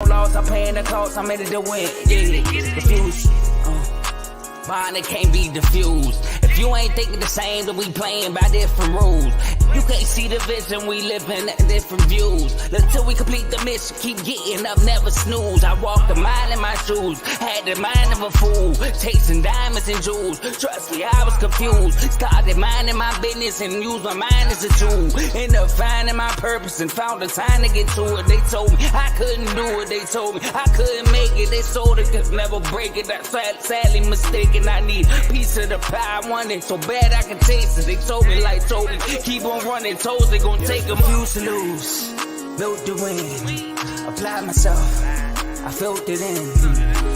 loss, I'm paying the cost, I'm ready to win. Yeah, refuse. Mine, it can't be diffused. If you ain't thinking the same, then we playing by different rules. You can't see the vision, we living at different views. Until we complete the mission, keep getting up, never snooze. I walked a mile in my shoes, had the mind of a fool, chasing diamonds and jewels. Trust me, I was confused. Started minding my business and used my mind as a tool. Ended up finding my purpose and found the time to get to it. They told me I couldn't do it. They told me I couldn't make it. They sold it, could never break it. That's sadly mistaken. I need a piece of the pie. I want it so bad I can taste it. They told me keep on running toes, they gon' take them. Refuse to lose, built to win. Applied myself, I felt it in.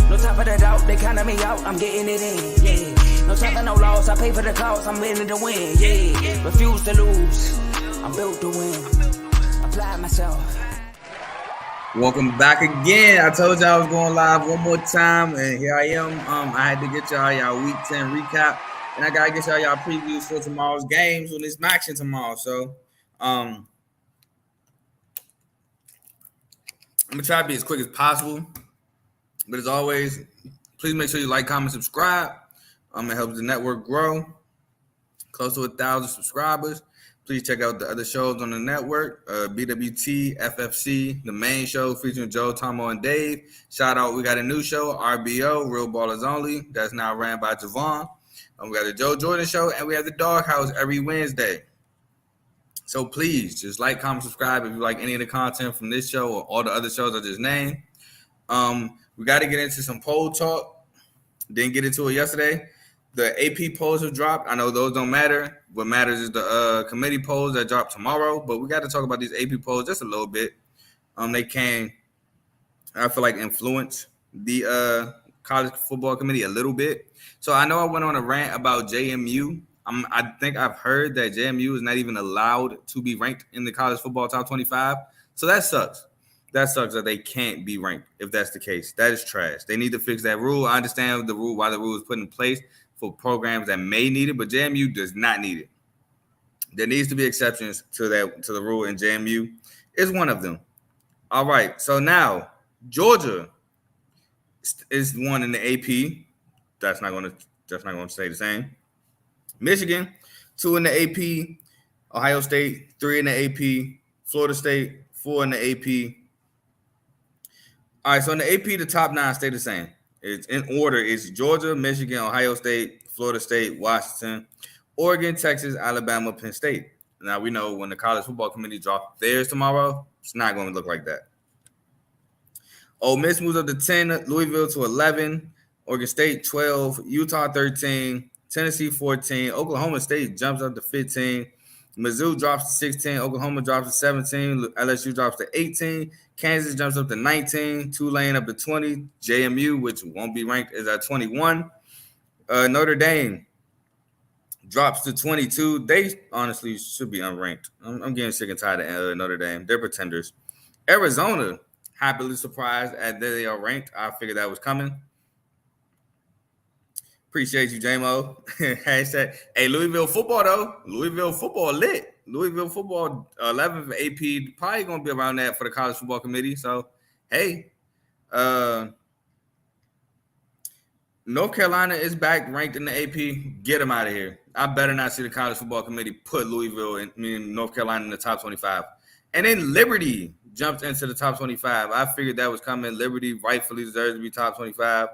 No time for the doubt, they counted me out, I'm getting it in. Yeah, no time for no loss, I pay for the cost, I'm winning to win. Yeah, refuse to lose, I'm built to win. Applied myself. Welcome back again. I told y'all I was going live one more time, and here I am. I had to get y'all Week 10 recap, and I gotta get y'all previews for tomorrow's games when it's action tomorrow. So, I'm gonna try to be as quick as possible. But as always, please make sure you like, comment, subscribe. It helps the network grow. Close to 1,000 subscribers. Please check out the other shows on the network, BWT, FFC, the main show featuring Joe, Tomo, and Dave. Shout out, we got a new show, RBO, Real Ballers Only. That's now ran by Javon. We got the Joe Jordan Show, and we have the Doghouse every Wednesday. So please, just like, comment, subscribe if you like any of the content from this show or all the other shows I just named. We got to get into some poll talk. Didn't get into it yesterday. The AP polls have dropped. I know those don't matter. What matters is the committee polls that drop tomorrow. But we got to talk about these AP polls just a little bit. They can, I feel like, influence the college football committee a little bit. So I know I went on a rant about JMU. I think I've heard that JMU is not even allowed to be ranked in the college football top 25. So that sucks. That sucks that they can't be ranked if that's the case. That is trash. They need to fix that rule. I understand the rule, why the rule is put in place for programs that may need it, but JMU does not need it. There needs to be exceptions to the rule, and JMU is one of them. All right, so now Georgia is one in the AP. That's not going to stay the same. Michigan, 2 in the AP. Ohio State, 3 in the AP. Florida State, 4 in the AP. All right, so in the AP, the top 9 stay the same. It's in order. It's Georgia, Michigan, Ohio State, Florida State, Washington, Oregon, Texas, Alabama, Penn State. Now, we know when the college football committee drops theirs tomorrow, it's not going to look like that. Ole Miss moves up to 10, Louisville to 11, Oregon State 12, Utah 13, Tennessee 14, Oklahoma State jumps up to 15, Mizzou drops to 16, Oklahoma drops to 17, LSU drops to 18, Kansas jumps up to 19, Tulane up to 20, JMU, which won't be ranked, is at 21. Notre Dame drops to 22. They honestly should be unranked. I'm getting sick and tired of Notre Dame. They're pretenders. Arizona, happily surprised at that they are ranked. I figured that was coming. Appreciate you, J-Mo. Hashtag. Hey, Louisville football, though. Louisville football lit. Louisville football, 11th AP, probably going to be around that for the college football committee. So, hey, North Carolina is back ranked in the AP. Get them out of here. I better not see the college football committee put North Carolina in the top 25. And then Liberty jumped into the top 25. I figured that was coming. Liberty rightfully deserves to be top 25.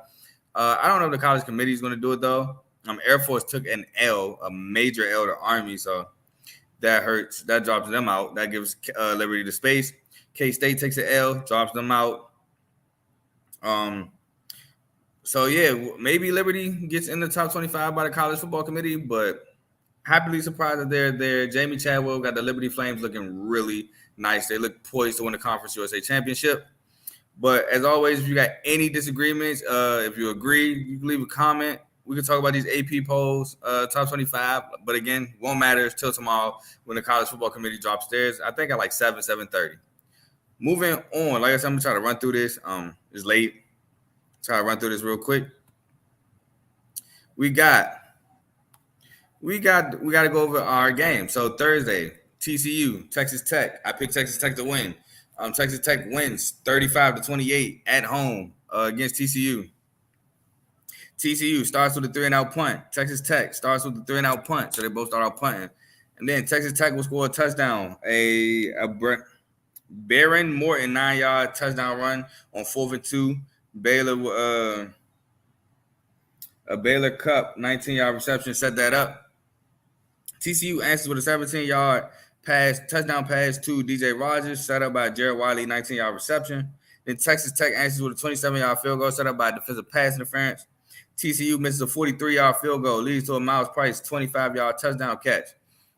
I don't know if the college committee is going to do it, though. Air Force took an L, a major L to Army, so that hurts. That drops them out. That gives Liberty the space. K-State takes an L, drops them out. So, yeah, maybe Liberty gets in the top 25 by the college football committee, but happily surprised that they're there. Jamie Chadwell got the Liberty Flames looking really nice. They look poised to win the Conference USA Championship. But as always, if you got any disagreements, if you agree, you can leave a comment. We can talk about these AP polls, top 25. But again, won't matter until tomorrow when the college football committee drops theirs. I think at like 7:30. Moving on, like I said, I'm gonna try to run through this. It's late. Try to run through this real quick. We got to go over our game. So Thursday, TCU, Texas Tech. I picked Texas Tech to win. Texas Tech wins 35-28 at home against TCU. TCU starts with a 3-and-out punt. Texas Tech starts with a 3-and-out punt, so they both start out punting. And then Texas Tech will score a touchdown, a Baron Morton 9-yard touchdown run on 4th and 2. A Baylor Cup 19-yard reception set that up. TCU answers with a 17-yard touchdown pass to DJ Rogers, set up by Jared Wiley, 19-yard reception. Then Texas Tech answers with a 27-yard field goal set up by defensive pass interference. TCU misses a 43-yard field goal, leads to a Miles Price 25-yard touchdown catch.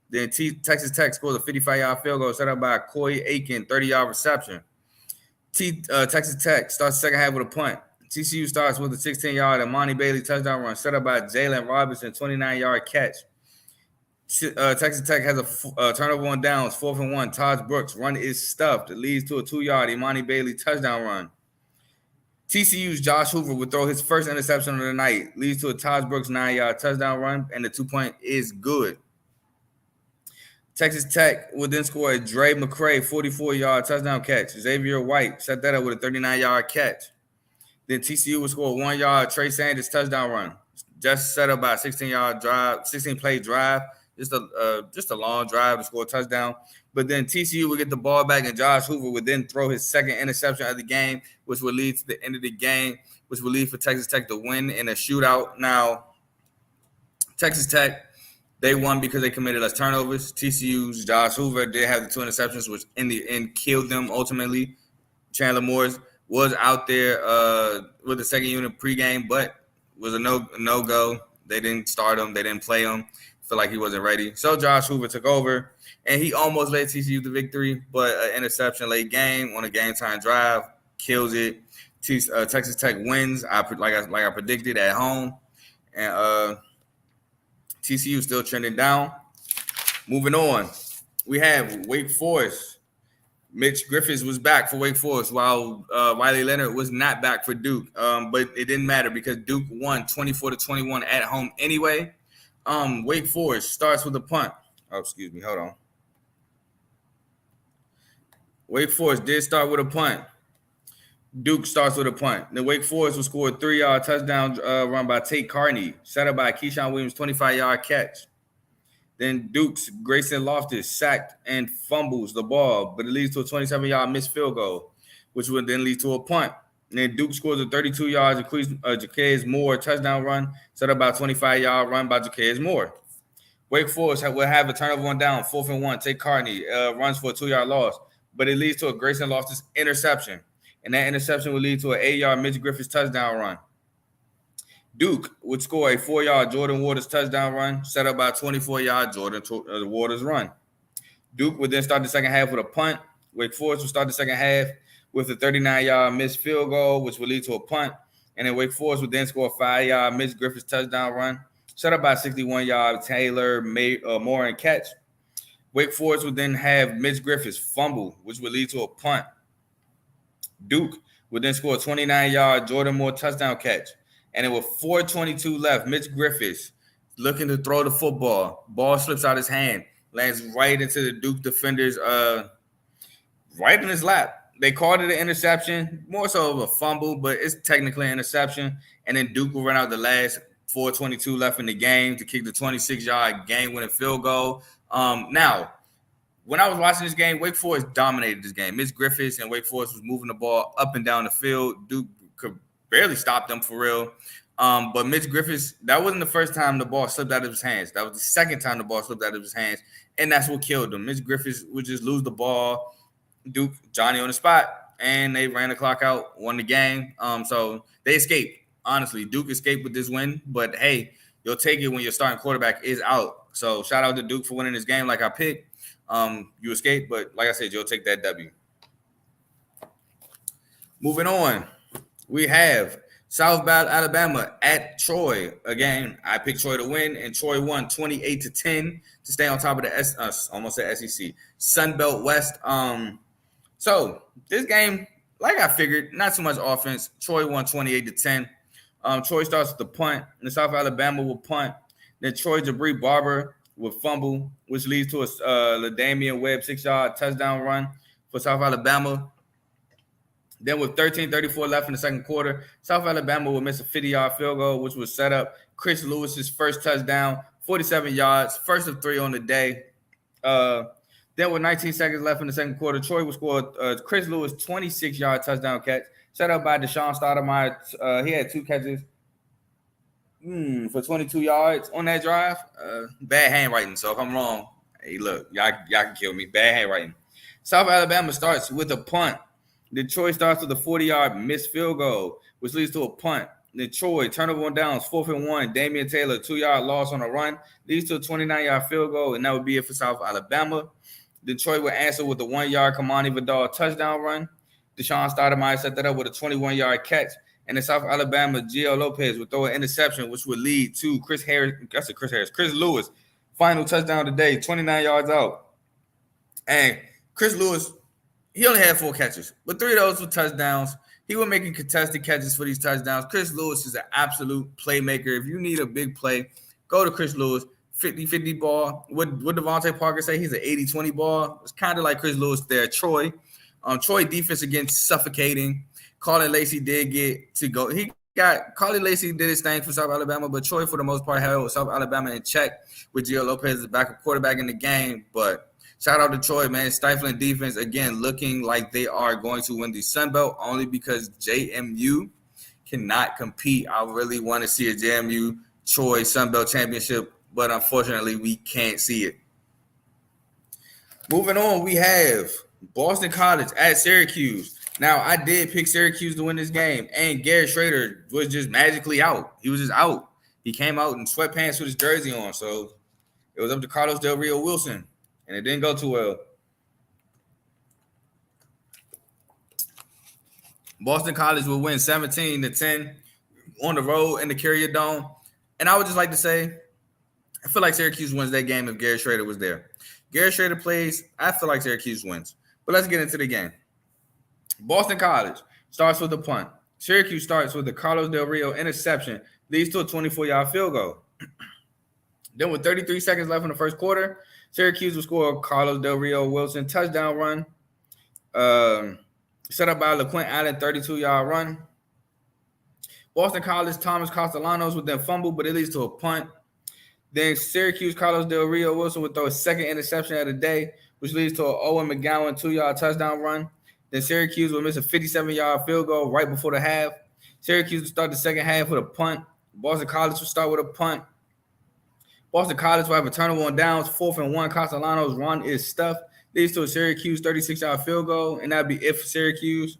Then Texas Tech scores a 55-yard field goal set up by Coy Aiken, 30-yard reception. Texas Tech starts the second half with a punt. TCU starts with a 16-yard Amani Bailey touchdown run set up by Jalen Robinson, 29-yard catch. Texas Tech has a turnover on downs, 4th and 1. Taj Brooks' run is stuffed. It leads to a 2-yard Imani Bailey touchdown run. TCU's Josh Hoover would throw his first interception of the night, leads to a Taj Brooks 9-yard touchdown run, and the 2-point is good. Texas Tech would then score a Dre McCray 44-yard touchdown catch. Xavier White set that up with a 39-yard catch. Then TCU would score a 1-yard Trey Sanders touchdown run, just set up by a 16-play drive. Just a long drive to score a touchdown. But then TCU would get the ball back, and Josh Hoover would then throw his second interception of the game, which would lead to the end of the game, which would lead for Texas Tech to win in a shootout. Now, Texas Tech, they won because they committed less turnovers. TCU's Josh Hoover did have the 2 interceptions, which in the end killed them ultimately. Chandler Morris was out there with the second unit pregame, but was a no-go. They didn't start him. They didn't play him. Feel like he wasn't ready. So Josh Hoover took over, and he almost led TCU to victory, but an interception late game on a game-time drive kills it. Texas Tech wins, like I predicted, at home, and TCU still trending down. Moving on, we have Wake Forest. Mitch Griffiths was back for Wake Forest, while Wiley Leonard was not back for Duke. But it didn't matter because Duke won 24-21 at home anyway. Wake Forest starts with a punt. Oh, excuse me. Hold on. Wake Forest did start with a punt. Duke starts with a punt. Then Wake Forest will score a 3-yard touchdown run by Tate Carney, set up by Keyshawn Williams' 25-yard catch. Then Duke's Grayson Loftus sacked and fumbles the ball, but it leads to a 27-yard missed field goal, which would then lead to a punt. And then Duke scores a 32-yard Jaquez Moore touchdown run, set up by a 25-yard run by Jaquez Moore. Wake Forest will have a turnover on down, 4th and 1. Tate Carney runs for a 2-yard loss, but it leads to a Grayson Loftus interception. And that interception will lead to an 8-yard Mitch Griffiths touchdown run. Duke would score a 4-yard Jordan Waters touchdown run, set up by a 24-yard Jordan Waters run. Duke would then start the second half with a punt. Wake Forest would start the second half with a 39-yard missed field goal, which would lead to a punt. And then Wake Forest would then score a 5-yard Mitch Griffiths touchdown run, set up by a 61-yard Taylor Moore and catch. Wake Forest would then have Mitch Griffiths fumble, which would lead to a punt. Duke would then score a 29-yard Jordan Moore touchdown catch. And then with 4:22 left, Mitch Griffiths looking to throw the football. Ball slips out his hand, lands right into the Duke defender's right in his lap. They called it an interception, more so of a fumble, but it's technically an interception. And then Duke will run out the last 4:22 left in the game to kick the 26-yard game-winning field goal. Now, when I was watching this game, Wake Forest dominated this game. Mitch Griffiths and Wake Forest was moving the ball up and down the field. Duke could barely stop them for real. But Mitch Griffiths, that wasn't the first time the ball slipped out of his hands. That was the second time the ball slipped out of his hands, and that's what killed him. Mitch Griffiths would just lose the ball. Duke, Johnny on the spot, and they ran the clock out, won the game. So they escaped. Honestly, Duke escaped with this win, but hey, you'll take it when your starting quarterback is out. So shout out to Duke for winning this game like I picked. You escaped, but like I said, you'll take that W. Moving on, we have South Alabama at Troy. Again, I picked Troy to win, and Troy won 28-10 to stay on top of the almost at SEC Sun Belt West. So this game, like I figured, not too much offense. Troy won 28-10. Troy starts with the punt, and South Alabama will punt. Then Troy Jabri Barber will fumble, which leads to a LaDamian Webb 6-yard touchdown run for South Alabama. Then with 13:34 left in the second quarter, South Alabama would miss a 50-yard field goal, which would set up Chris Lewis's first touchdown, 47 yards, first of 3 on the day. Then with 19 seconds left in the second quarter, Troy would score Chris Lewis 26-yard touchdown catch, set up by Deshaun Stoudemire. He had 2 catches for 22 yards on that drive. Bad handwriting, so if I'm wrong, hey, look, y'all can kill me. Bad handwriting. South Alabama starts with a punt. Detroit starts with a 40-yard missed field goal, which leads to a punt. Detroit, turnover on downs, 4th and 1. Damian Taylor, 2-yard loss on a run, leads to a 29-yard field goal, and that would be it for South Alabama. Detroit would answer with a 1-yard Kamani Vidal touchdown run. Deshaun Stoudemire set that up with a 21-yard catch. And in South Alabama, Gio Lopez would throw an interception, which would lead to Chris Lewis, final touchdown today, 29 yards out. And Chris Lewis, he only had 4 catches, but 3 of those were touchdowns. He was making contested catches for these touchdowns. Chris Lewis is an absolute playmaker. If you need a big play, go to Chris Lewis. 50-50 ball. What Devontae Parker say? He's an 80-20 ball. It's kind of like Chris Lewis there. Troy defense against suffocating. Carlin Lacey did get to go. Carlin Lacey did his thing for South Alabama, but Troy for the most part held South Alabama in check with Gio Lopez as backup quarterback in the game. But shout out to Troy, man. Stifling defense, again, looking like they are going to win the Sun Belt only because JMU cannot compete. I really want to see a JMU Troy Sun Belt championship, but unfortunately, we can't see it. Moving on, we have Boston College at Syracuse. Now, I did pick Syracuse to win this game, and Garrett Schrader was just magically out. He was just out. He came out in sweatpants with his jersey on, so it was up to Carlos Del Rio Wilson, and it didn't go too well. Boston College will win 17-10 on the road in the Carrier Dome, and I would just like to say, I feel like Syracuse wins that game if Garrett Schrader was there. Garrett Schrader plays, I feel like Syracuse wins. But let's get into the game. Boston College starts with a punt. Syracuse starts with the Carlos Del Rio interception, leads to a 24-yard field goal. Then with 33 seconds left in the first quarter, Syracuse will score a Carlos Del Rio Wilson touchdown run, set up by LaQuint Allen, 32-yard run. Boston College, Thomas Castellanos would then fumble, but it leads to a punt. Then Syracuse, Carlos Del Rio Wilson would throw a second interception of the day, which leads to an Owen McGowan 2-yard touchdown run. Then Syracuse will miss a 57-yard field goal right before the half. Syracuse will start the second half with a punt. Boston College will start with a punt. Boston College will have a turnover on downs, 4th and 1. Castellanos' run is stuffed. Leads to a Syracuse 36-yard field goal, and that'd be it for Syracuse.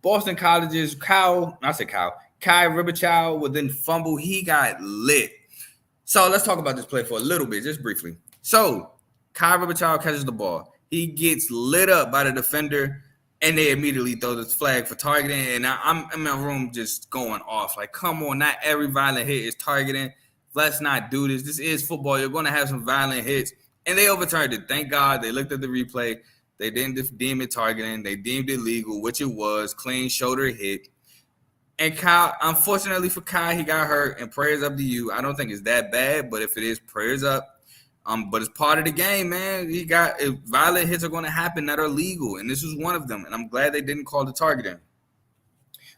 Boston College's Kai Ribichow would then fumble. He got lit. So let's talk about this play for a little bit, just briefly. So Kai Ribichow catches the ball. He gets lit up by the defender, and they immediately throw this flag for targeting. And I'm in my room just going off. Like, come on, not every violent hit is targeting. Let's not do this. This is football. You're going to have some violent hits. And they overturned it. Thank God they looked at the replay. They didn't deem it targeting. They deemed it legal, which it was. Clean shoulder hit. And Kyle, unfortunately for Kai, he got hurt, and prayers up to you. I don't think it's that bad, but if it is, prayers up. But it's part of the game, man. Violent hits are going to happen that are legal, and this was one of them. And I'm glad they didn't call the targeting.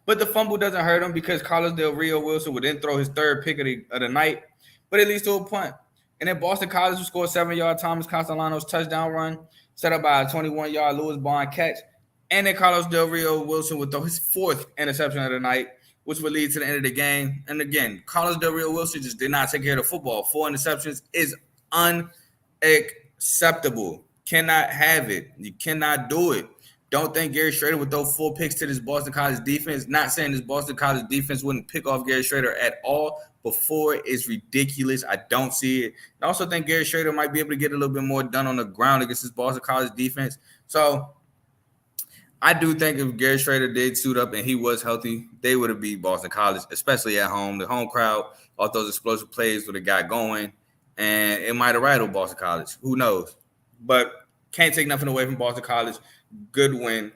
But the fumble doesn't hurt him because Carlos Del Rio Wilson would then throw his third pick of the night, but it leads to a punt. And then Boston College will score a 7-yard Thomas Castellanos touchdown run, set up by a 21-yard Lewis Bond catch. And then Carlos Del Rio Wilson would throw his 4th interception of the night, which would lead to the end of the game. And again, Carlos Del Rio Wilson just did not take care of the football. 4 interceptions is unacceptable. Cannot have it. You cannot do it. Don't think Garrett Schrader would throw 4 picks to this Boston College defense. Not saying this Boston College defense wouldn't pick off Garrett Schrader at all. Before is ridiculous. I don't see it. I also think Garrett Schrader might be able to get a little bit more done on the ground against this Boston College defense. So I do think if Garrett Schrader did suit up and he was healthy, they would have beat Boston College, especially at home. The home crowd, all those explosive plays would have got going, and it might have rattled Boston College. Who knows? But can't take nothing away from Boston College. Good win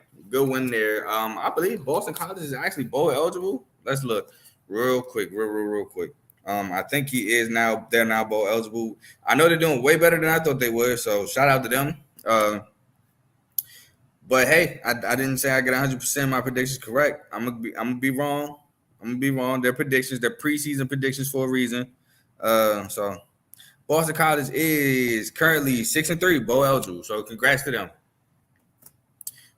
there. I believe Boston College is actually bowl eligible. Let's look real quick. I think he is now. They're now bowl eligible. I know they're doing way better than I thought they were, so shout out to them. But hey, I didn't say I get 100% of my predictions correct. I'm gonna be wrong. I'm gonna be wrong. They're predictions. They're preseason predictions for a reason. So Boston College is currently 6-3, bowl eligible. So congrats to them.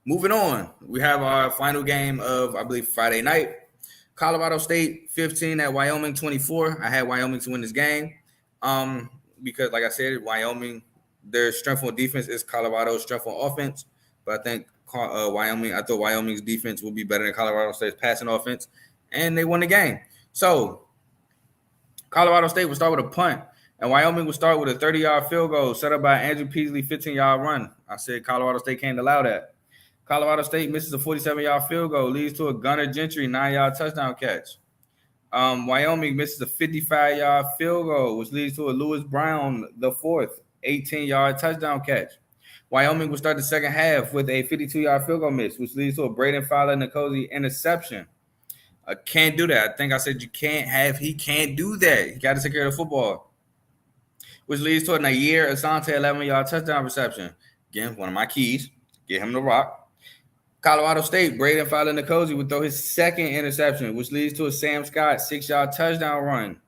Moving on, we have our final game of, I believe, Friday night. Colorado State 15 at Wyoming 24. I had Wyoming to win this game because, like I said, Wyoming, their strength on defense is Colorado's strength on offense. But I think I thought Wyoming's defense would be better than Colorado State's passing offense, and they won the game. So Colorado State would start with a punt, and Wyoming would start with a 30-yard field goal set up by Andrew Peasley 15-yard run. I said Colorado State can't allow that. Colorado State misses a 47-yard field goal, leads to a Gunnar Gentry 9-yard touchdown catch. Wyoming misses a 55-yard field goal, which leads to a Lewis Brown, the fourth, 18-yard touchdown catch. Wyoming will start the second half with a 52-yard field goal miss, which leads to a Braden Fowler-Nicosi interception. Can't do that. I think I said he can't do that. He got to take care of the football, which leads to a Nair Asante 11-yard touchdown reception. Again, one of my keys, get him the rock. Colorado State, Braden Fowler-Nicosi would throw his second interception, which leads to a Sam Scott 6-yard touchdown run.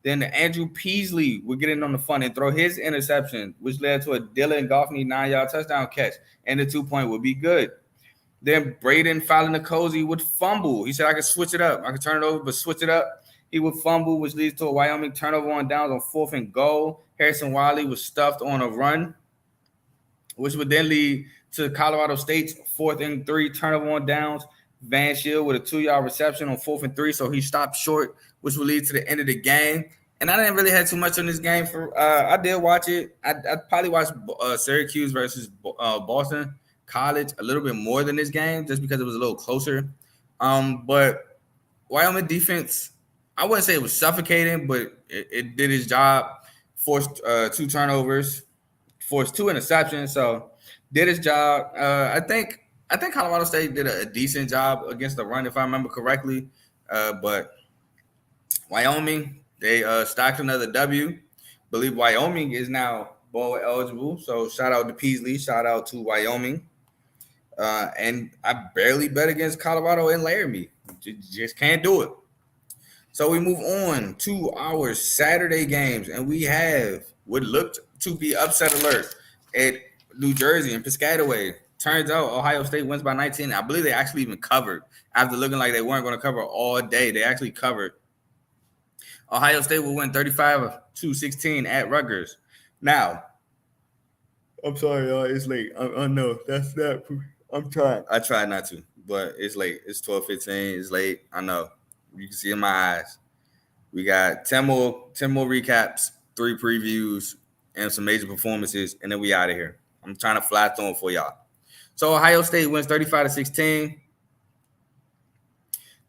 Then Andrew Peasley would get in on the fun and throw his interception, which led to a Dylan Goffney 9-yard touchdown catch, and the 2-point would be good. Then Braden Fowler-Nicosi would fumble. He said, I could switch it up. I could turn it over, but switch it up. He would fumble, which leads to a Wyoming turnover on downs on 4th and goal. Harrison Wiley was stuffed on a run, which would then lead to Colorado State's 4th and 3 turnover on downs. Van Shield with a 2-yard reception on 4th and 3, so he stopped short, which would lead to the end of the game. And I didn't really have too much on this game. I did watch it. I probably watched Syracuse versus Boston College a little bit more than this game, just because it was a little closer. But Wyoming defense, I wouldn't say it was suffocating, but it did its job. Forced 2 turnovers, forced 2 interceptions, so did its job. I think Colorado State did a decent job against the run, if I remember correctly. But Wyoming, they stocked another W. I believe Wyoming is now bowl eligible. So shout out to Peasley. Shout out to Wyoming. And I barely bet against Colorado and Laramie. Just can't do it. So we move on to our Saturday games, and we have what looked to be upset alert at New Jersey and Piscataway. Turns out Ohio State wins by 19. I believe they actually even covered after looking like they weren't going to cover all day. They actually covered. Ohio State will win 35-16 at Rutgers. Now, I'm sorry, y'all. It's late. I know that's not. I'm trying. I tried not to, but it's late. It's 12:15. It's late. I know. You can see in my eyes. We got 10 more recaps, 3 previews, and some major performances, and then we out of here. I'm trying to fly through them for y'all. So Ohio State wins 35-16.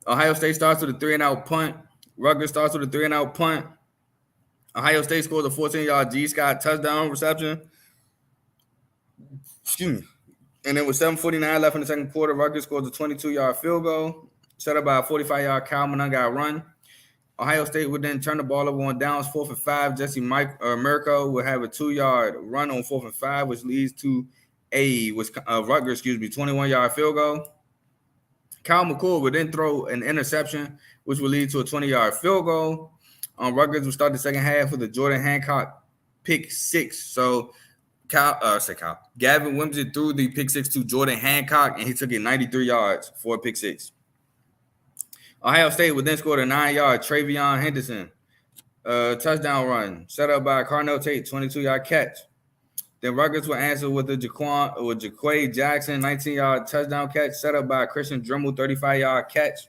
Ohio State starts with a 3-and-out punt. Rutgers starts with a 3-and-out punt. Ohio State scores a 14-yard G. Scott touchdown reception. Excuse me. And then with 7:49 left in the second quarter, Rutgers scores a 22-yard field goal, set up by a 45-yard Kyle Monangai run. Ohio State would then turn the ball over on downs, 4th and 5. Jesse Mirko would have a 2-yard run on 4th and 5, which leads to Rutgers, 21-yard field goal. Kyle McCord would then throw an interception, which would lead to a 20-yard field goal. Rutgers would start the second half with a Jordan Hancock pick 6. So Gavin Wimsey threw the pick 6 to Jordan Hancock, and he took it 93 yards for a pick 6. Ohio State would then score a 9-yard Travion Henderson touchdown run, set up by Carnell Tate, 22-yard catch. Then Rutgers will answer with Jaquay Jackson, 19-yard touchdown catch, set up by Christian Dremel, 35-yard catch.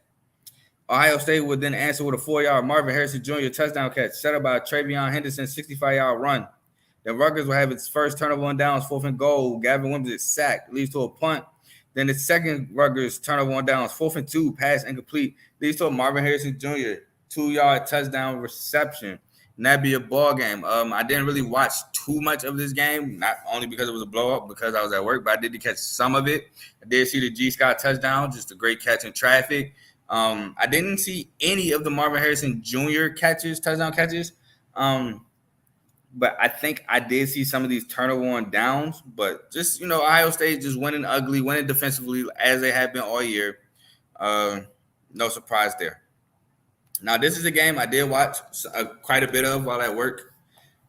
Ohio State would then answer with a 4-yard Marvin Harrison Jr. touchdown catch, set up by Travion Henderson, 65-yard run. Then Rutgers will have its first turnover on downs, 4th and goal. Gavin Wimsey sack, leads to a punt. Then the second Rutgers turnover on downs, 4th and 2, pass incomplete, leads to a Marvin Harrison Jr. 2-yard touchdown reception. And that'd be a ball game. I didn't really watch too much of this game, not only because it was a blowout, because I was at work, but I did catch some of it. I did see the G. Scott touchdown, just a great catch in traffic. I didn't see any of the Marvin Harrison Jr. touchdown catches. But I think I did see some of these turnover on downs. But just, Ohio State just winning ugly, winning defensively as they have been all year. No surprise there. Now, this is a game I did watch quite a bit of while at work.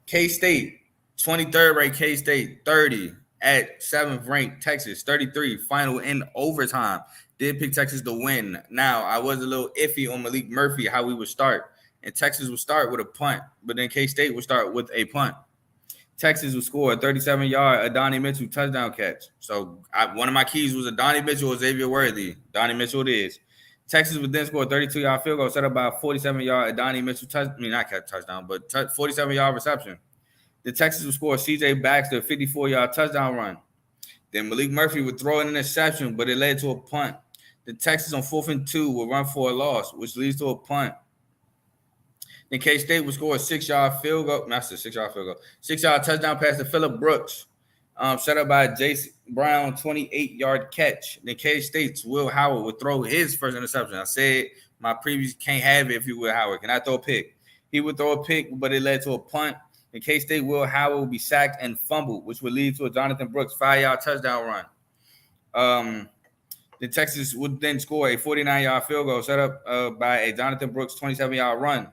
K-State, 23rd ranked K-State, 30 at 7th ranked Texas, 33, final in overtime. Did pick Texas to win. Now, I was a little iffy on Malik Murphy, how we would start. And Texas would start with a punt, but then K-State would start with a punt. Texas would score a 37-yard Adonai Mitchell touchdown catch. So one of my keys was Adonai Mitchell or Xavier Worthy. Adonai Mitchell it is. Texas would then score a 32-yard field goal set up by a 47-yard Adonai Mitchell touchdown, but 47-yard reception. The Texas would score CJ Baxter a 54-yard touchdown run. Then Malik Murphy would throw an interception, but it led to a punt. The Texas on 4th and 2 would run for a loss, which leads to a punt. Then K-State would score a 6-yard field goal. That's a 6-yard field goal. 6-yard touchdown pass to Phillip Brooks, set up by Jace Brown, 28-yard catch. Then K-State's Will Howard would throw his first interception. I said my previous can't have it if you Will Howard. Can I throw a pick? He would throw a pick, but it led to a punt. Then K-State Will Howard would be sacked and fumbled, which would lead to a Jonathan Brooks 5-yard touchdown run. The Texas would then score a 49-yard field goal set up by a Jonathan Brooks 27-yard run.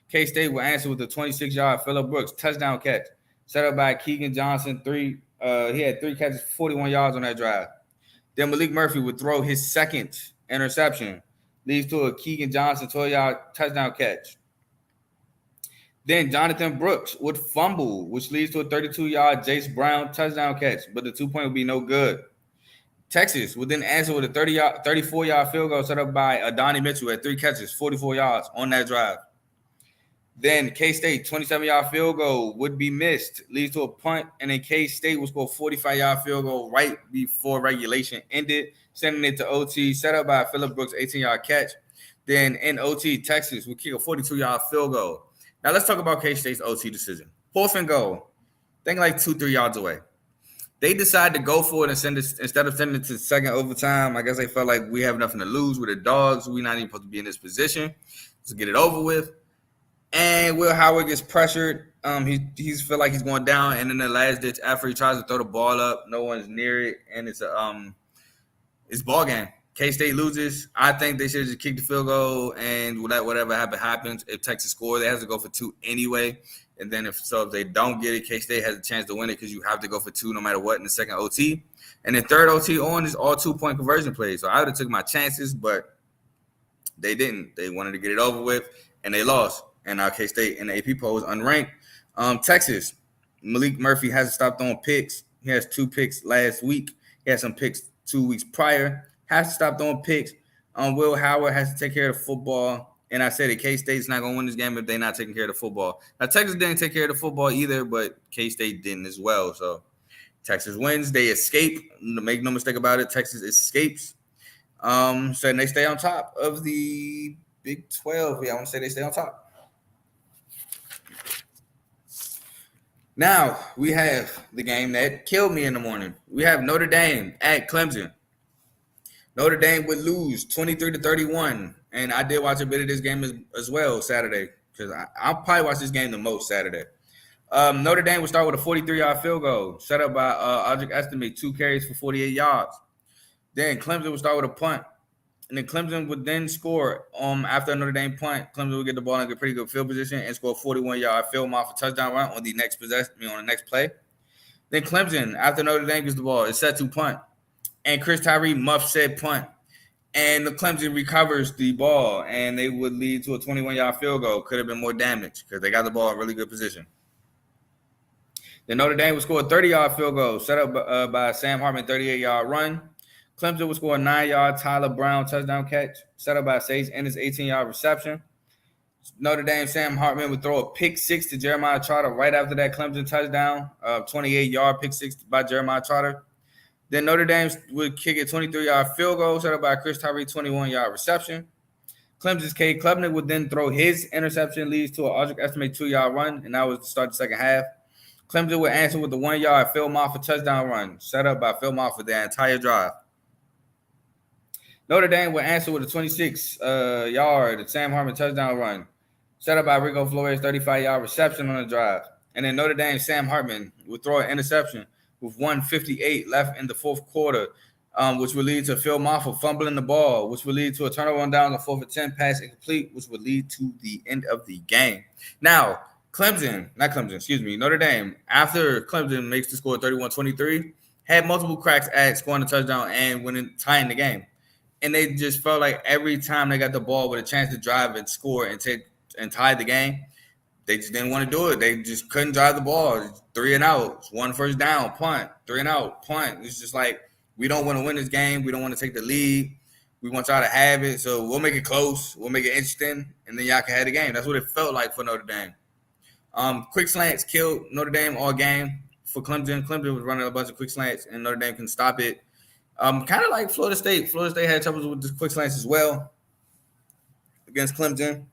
K-State will answer with a 26-yard Phillip Brooks touchdown catch set up by Keegan Johnson. He had 3 catches, 41 yards on that drive. Then Malik Murphy would throw his second interception, leads to a Keegan Johnson 12-yard touchdown catch. Then Jonathan Brooks would fumble, which leads to a 32-yard Jace Brown touchdown catch, but the 2-point would be no good. Texas would then answer with a 34-yard field goal set up by Adonai Mitchell at 3 catches, 44 yards on that drive. Then K-State 27-yard field goal would be missed, leads to a punt, and then K-State would score a 45-yard field goal right before regulation ended, sending it to OT, set up by Phillip Brooks' 18-yard catch. Then in OT, Texas would kick a 42-yard field goal. Now let's talk about K-State's OT decision. 4th and goal, think like 2-3 yards away. They decided to go for it and send it instead of sending it to second overtime. I guess they felt like we have nothing to lose. We're the dogs. We're not even supposed to be in this position. Let's get it over with. And Will Howard gets pressured. He's feel like he's going down, and in the last ditch effort, he tries to throw the ball up. No one's near it, and it's ball game. K-State loses. I think they should have just kicked the field goal and let whatever happens. If Texas scores, they have to go for 2 anyway. And then if they don't get it, K-State has a chance to win it because you have to go for 2 no matter what in the second OT. And then third OT on is all 2-point conversion plays. So I would have took my chances, but they didn't. They wanted to get it over with, and they lost. And now K-State in the AP poll is unranked. Texas, Malik Murphy hasn't stopped throwing picks. He has 2 picks last week. He had some picks 2 weeks prior. Has to stop throwing picks. Will Howard has to take care of the football. And I said that K-State's not going to win this game if they're not taking care of the football. Now, Texas didn't take care of the football either, but K-State didn't as well. So Texas wins. They escape. Make no mistake about it. Texas escapes. So they stay on top of the Big 12. Yeah, I want to say they stay on top. Now, we have the game that killed me in the morning. We have Notre Dame at Clemson. Notre Dame would lose 23-31, and I did watch a bit of this game as well Saturday because I'll probably watch this game the most Saturday. Notre Dame would start with a 43-yard field goal set up by Audric Estime, 2 carries for 48 yards. Then Clemson would start with a punt, and then Clemson would then score after a Notre Dame punt. Clemson would get the ball in a pretty good field position and score a 41-yard field off a touchdown run on the next play. Then Clemson, after Notre Dame gets the ball, is set to punt. And Chris Tyree muffs said punt. And the Clemson recovers the ball, and they would lead to a 21-yard field goal. Could have been more damage because they got the ball in really good position. Then Notre Dame would score a 30-yard field goal set up by Sam Hartman, 38-yard run. Clemson would score a 9-yard Tyler Brown touchdown catch set up by Sage Ennis, 18-yard reception. Notre Dame Sam Hartman would throw a pick 6 to Jeremiah Trotter right after that Clemson touchdown, 28-yard pick 6 by Jeremiah Trotter. Then Notre Dame would kick a 23-yard field goal set up by Chris Tyree, 21-yard reception. Clemson's Cade Klubnik would then throw his interception, leads to an Audric Estime 2-yard run, and that was to start the second half. Clemson would answer with the 1-yard Phil Moffitt touchdown run set up by Phil Moffitt the entire drive. Notre Dame would answer with a 26-yard Sam Hartman touchdown run set up by Rico Flores, 35-yard reception on the drive. And then Notre Dame, Sam Hartman would throw an interception with 1:58 left in the fourth quarter, which would lead to Phil Maffa fumbling the ball, which would lead to a turnover on down the 4th and 10, pass incomplete, which would lead to the end of the game. Now, Notre Dame, after Clemson makes the score 31-23, had multiple cracks at scoring a touchdown and winning, tying the game. And they just felt like every time they got the ball with a chance to drive and score and tie the game, they just didn't want to do it. They just couldn't drive the ball. 3 and out, 1 first down, punt, 3 and out, punt. It's just like, we don't want to win this game. We don't want to take the lead. We want y'all to have it. So we'll make it close. We'll make it interesting. And then y'all can have the game. That's what it felt like for Notre Dame. Quick slants killed Notre Dame all game for Clemson. Clemson was running a bunch of quick slants, and Notre Dame can stop it. Kind of like Florida State. Florida State had troubles with the quick slants as well against Clemson.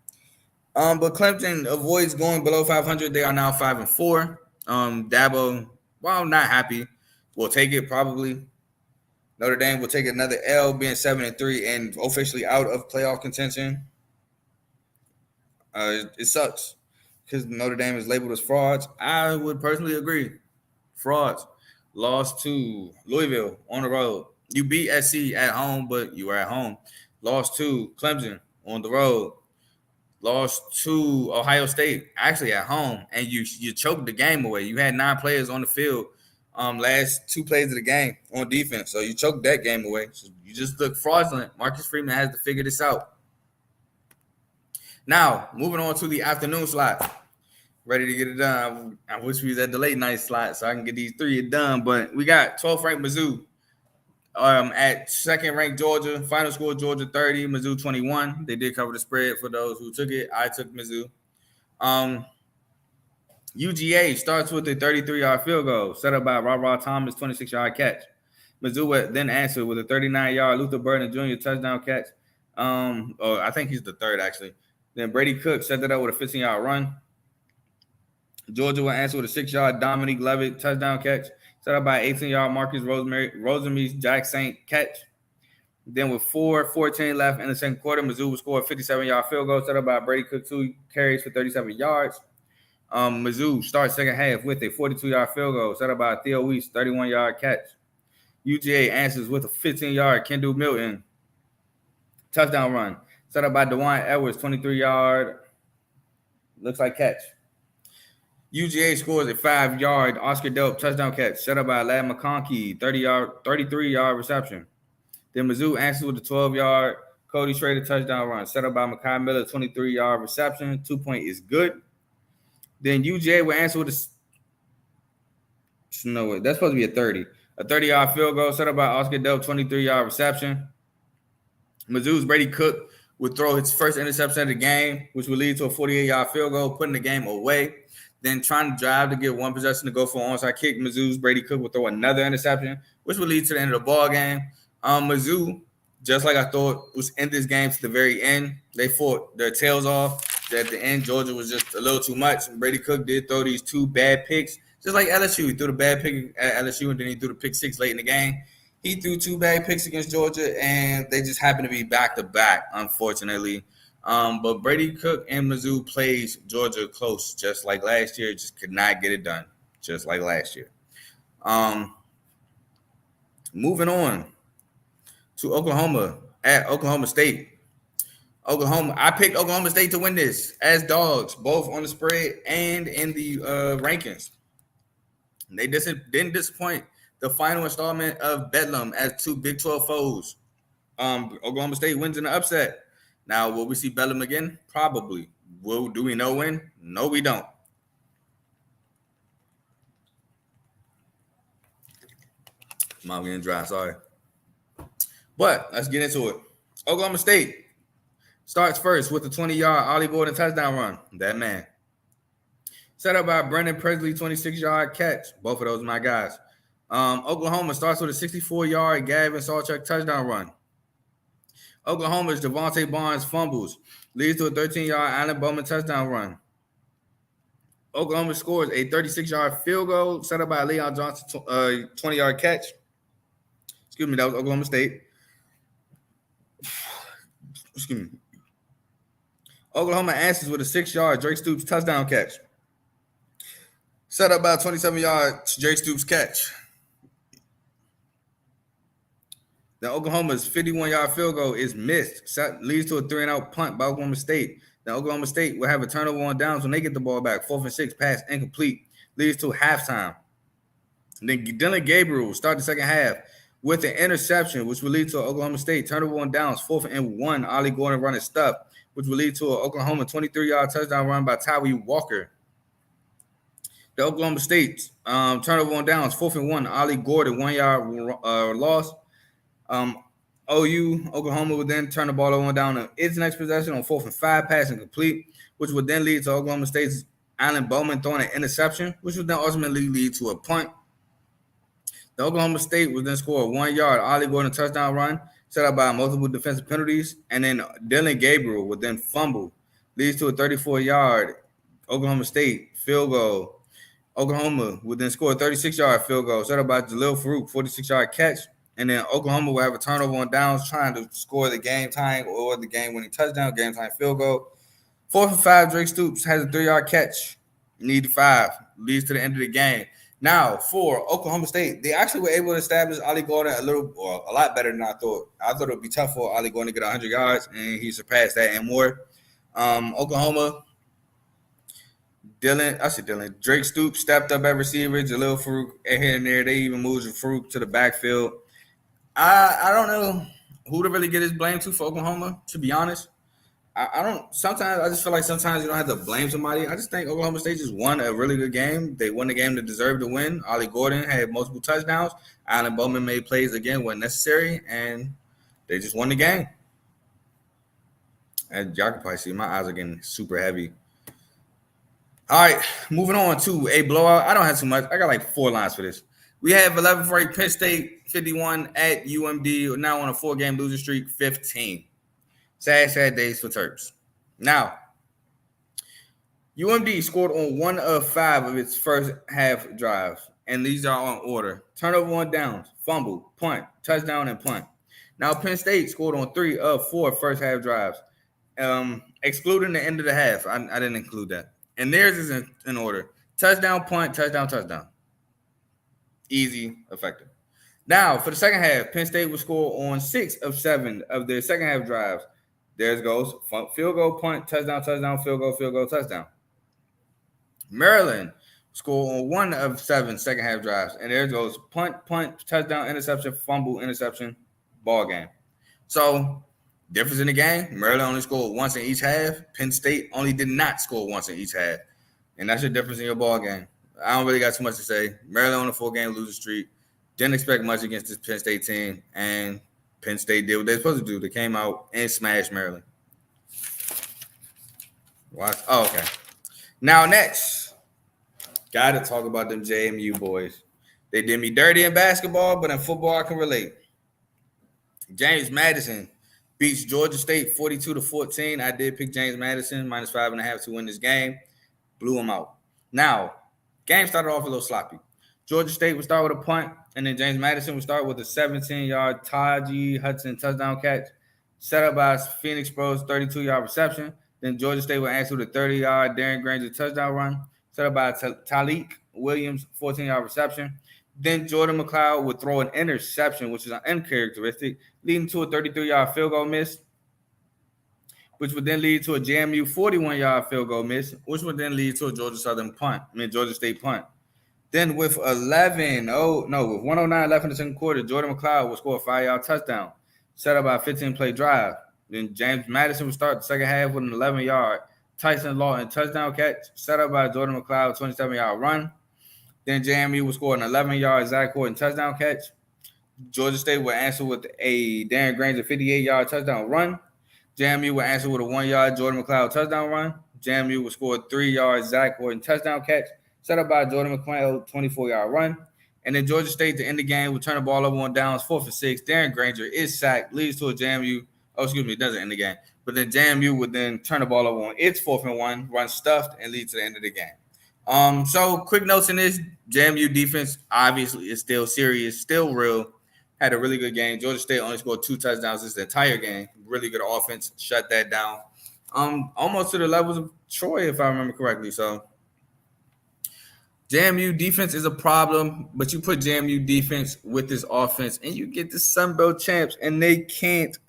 But Clemson avoids going below 500. They are now 5-4. Dabo, while not happy, will take it probably. Notre Dame will take another L, being 7-3 and officially out of playoff contention. It sucks because Notre Dame is labeled as frauds. I would personally agree. Frauds. Lost to Louisville on the road. You beat SC at home, but you were at home. Lost to Clemson on the road. Lost to Ohio State, actually at home, and you choked the game away. You had 9 players on the field last 2 plays of the game on defense, so you choked that game away. So you just look fraudulent. Marcus Freeman has to figure this out. Now, moving on to the afternoon slot. Ready to get it done. I wish we was at the late night slot so I can get these 3 done, but we got 12th ranked Mizzou at 2nd ranked Georgia. Final score Georgia 30, Mizzou 21. They did cover the spread for those who took it. I took Mizzou. UGA starts with a 33-yard field goal set up by Ra Thomas, 26-yard catch. Mizzou then answered with a 39-yard Luther Burden Jr. touchdown catch. I think he's the third, actually. Then Brady Cook set that up with a 15-yard run. Georgia will answer with a 6-yard Dominique Levitt touchdown catch set up by 18-yard Marcus Roseme's Jack Saint catch. Then with 4:14 left in the second quarter, Mizzou will score a 57-yard field goal set up by Brady Cook, 2 carries for 37 yards. Mizzou starts second half with a 42-yard field goal set up by Theo Weiss, 31-yard catch. UGA answers with a 15-yard Kendall Milton touchdown run set up by DeJuan Edwards, 23-yard, looks like catch. UGA scores a 5-yard Oscar Delp touchdown catch set up by Ladd McConkey, 33-yard reception. Then Mizzou answers with a 12-yard Cody Schrader touchdown run set up by Mekhi Miller, 23-yard reception. 2-point is good. Then UGA will answer with that's supposed to be a 30. A 30-yard field goal set up by Oscar Delp, 23-yard reception. Mizzou's Brady Cook would throw his first interception of the game, which would lead to a 48-yard field goal, putting the game away. Then trying to drive to get one possession to go for an onside kick, Mizzou's Brady Cook would throw another interception, which would lead to the end of the ball game. Mizzou, just like I thought, was in this game to the very end. They fought their tails off. At the end, Georgia was just a little too much. And Brady Cook did throw these 2 bad picks, just like LSU. He threw the bad pick at LSU, and then he threw the pick 6 late in the game. He threw 2 bad picks against Georgia, and they just happened to be back-to-back, unfortunately. But Brady Cook and Mizzou plays Georgia close, just like last year. Just could not get it done, just like last year. Moving on to Oklahoma at Oklahoma State. I picked Oklahoma State to win this as dogs, both on the spread and in the rankings. They didn't disappoint. The final installment of Bedlam as 2 Big 12 foes. Oklahoma State wins in the upset. Now, will we see Bedlam again? Probably. Do we know when? No, we don't. Mom getting dry, sorry. But let's get into it. Oklahoma State starts first with a 20-yard Ollie Gordon touchdown run. That man. Set up by Brendan Presley, 26-yard catch. Both of those are my guys. Oklahoma starts with a 64-yard Gavin Sawchuk touchdown run. Oklahoma's Devontae Barnes fumbles, leads to a 13-yard Allen Bowman touchdown run. Oklahoma scores a 36-yard field goal set up by Leon Johnson, 20-yard catch. Excuse me, that was Oklahoma State. Excuse me. Oklahoma answers with a 6-yard Drake Stoops touchdown catch. Set up by 27-yard Drake Stoops catch. Then Oklahoma's 51-yard field goal is missed. Leads to a 3-and-out punt by Oklahoma State. Then Oklahoma State will have a turnover on downs when they get the ball back. 4th and 6, pass incomplete. Leads to halftime. Then Dylan Gabriel will start the second half with an interception, which will lead to Oklahoma State turnover on downs. 4th and 1, Ollie Gordon running stuff, which will lead to an Oklahoma 23-yard touchdown run by Tyree Walker. The Oklahoma State turnover on downs. 4th and 1, Ollie Gordon 1-yard loss. Oklahoma would then turn the ball over down to its next possession on 4th and 5, pass incomplete, which would then lead to Oklahoma State's Allen Bowman throwing an interception, which would then ultimately lead to a punt. The Oklahoma State would then score a 1-yard Ollie Gordon touchdown run, set up by multiple defensive penalties, and then Dylan Gabriel would then fumble, leads to a 34-yard Oklahoma State field goal. Oklahoma would then score a 36-yard field goal, set up by Jalil Farouk, 46-yard catch. And then Oklahoma will have a turnover on downs trying to score the game-tying or the game-winning touchdown, game-tying field goal. 4th and 5, Drake Stoops has a 3-yard catch. Need 5. Leads to the end of the game. Now, for Oklahoma State, they actually were able to establish Ollie Gordon a lot better than I thought. I thought it would be tough for Ollie Gordon to get 100 yards, and he surpassed that and more. Oklahoma, Drake Stoops stepped up at receiver. Jalil Farouk here and there. They even moved Farouk to the backfield. I don't know who to really get his blame to for Oklahoma, to be honest. Sometimes I just feel like sometimes you don't have to blame somebody. I just think Oklahoma State just won a really good game. They won the game that deserved to win. Ollie Gordon had multiple touchdowns. Allen Bowman made plays again when necessary, and they just won the game. And y'all can probably see my eyes are getting super heavy. All right, moving on to a blowout. I don't have too much. I got like 4 lines for this. We have 11th ranked Penn State 51 at UMD, now on a 4-game losing streak, 15. Sad days for Terps. Now, UMD scored on 1 of 5 of its first half drives, and these are on order. Turnover on downs, fumble, punt, touchdown, and punt. Now, Penn State scored on 3 of 4 first half drives, excluding the end of the half. I didn't include that. And theirs is in order. Touchdown, punt, touchdown, touchdown. Easy, effective. Now, for the second half, Penn State will score on 6 of 7 of their second half drives. There it goes. Field goal, punt, touchdown, touchdown, field goal, touchdown. Maryland score on 1 of 7 second half drives. And there it goes. Punt, touchdown, interception, fumble, interception, ball game. So, difference in the game, Maryland only scored once in each half. Penn State only did not score once in each half. And that's your difference in your ball game. I don't really got too much to say. Maryland on a 4-game losing streak. Didn't expect much against this Penn State team. And Penn State did what they're supposed to do. They came out and smashed Maryland. Watch. Oh, okay. Now, next, got to talk about them JMU boys. They did me dirty in basketball, but in football, I can relate. James Madison beats Georgia State 42-14. I did pick James Madison, -5.5 to win this game. Blew him out. Now, game started off a little sloppy. Georgia State would start with a punt, and then James Madison would start with a 17-yard Taji Hudson touchdown catch, set up by Phoenix Pro's 32-yard reception. Then Georgia State would answer with a 30-yard Darren Granger touchdown run, set up by Talik Williams 14-yard reception. Then Jordan McLeod would throw an interception, which is an uncharacteristic, leading to a 33-yard field goal miss, which would then lead to a JMU 41-yard field goal miss, which would then lead to a Georgia State punt. Then with 109 left in the second quarter, Jordan McLeod would score a 5-yard touchdown, set up by a 15-play drive. Then James Madison would start the second half with an 11-yard Tyson Lawton touchdown catch, set up by Jordan McLeod 27-yard run. Then JMU would score an 11-yard Zach Horton touchdown catch. Georgia State would answer with a Darren Granger 58-yard touchdown run. JMU would answer with a 1-yard Jordan McLeod touchdown run. JMU would score a 3-yard Zach Horton touchdown catch, set up by Jordan McLeod 24-yard run. And then Georgia State to end the game would turn the ball over on downs, 4th and 6. Darren Granger is sacked, leads to a JMU. It doesn't end the game. But then JMU would then turn the ball over on its 4th and 1, run stuffed, and lead to the end of the game. So quick notes in this, JMU defense obviously is still serious, still real. Had a really good game. Georgia State only scored 2 touchdowns this entire game. Really good offense, shut that down. Almost to the levels of Troy, if I remember correctly. So JMU defense is a problem, but you put JMU defense with this offense, and you get the Sun Belt champs, and they cannot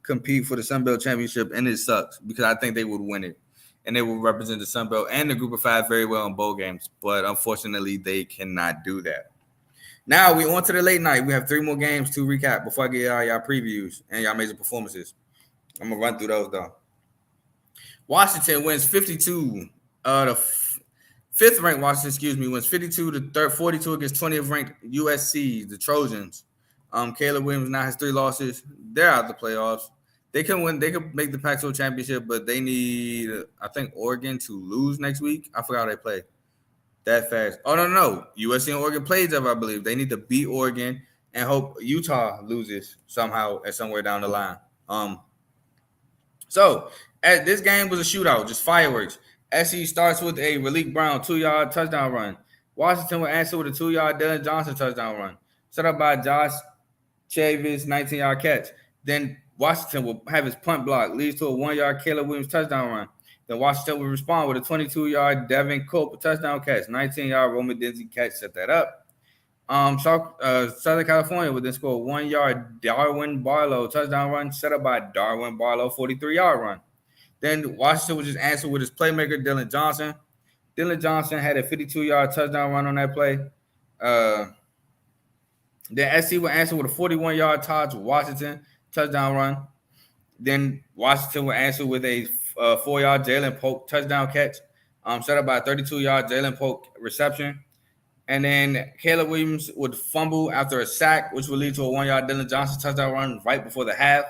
compete for the Sun Belt championship, and it sucks because I think they would win it, and they will represent the Sun Belt and the Group of Five very well in bowl games. But unfortunately, they cannot do that. Now we on to the late night. We have 3 more games to recap before I get y'all previews and y'all major performances. I'm gonna run through those though. Washington wins 52. The fifth ranked Washington, wins 52 to 42 against 20th ranked USC, the Trojans. Caleb Williams now has 3 losses. They're out of the playoffs. They can win. They can make the Pac-12 championship, but they need, I think, Oregon to lose next week. I forgot how they play. That fast. Oh, no. USC and Oregon played each other, I believe. They need to beat Oregon and hope Utah loses somehow and somewhere down the line. So this game was a shootout, just fireworks. SC starts with a Malik Brown 2-yard touchdown run. Washington will answer with a 2-yard Dylan Johnson touchdown run, set up by Josh Chavis 19-yard catch. Then Washington will have his punt block, leads to a 1-yard Caleb Williams touchdown run. Then Washington will respond with a 22-yard Devin Cope touchdown catch, 19-yard Roman Denzi catch, set that up. Southern California would then score a 1-yard Darwin Barlow touchdown run, set up by Darwin Barlow 43-yard run. Then Washington would just answer with his playmaker, Dylan Johnson. Dylan Johnson had a 52-yard touchdown run on that play. Then SC would answer with a 41-yard Todd Washington touchdown run. Then Washington would answer with a 4-yard Jalen Polk touchdown catch, set up by a 32-yard Jalen Polk reception. And then Caleb Williams would fumble after a sack, which would lead to a 1-yard Dylan Johnson touchdown run right before the half.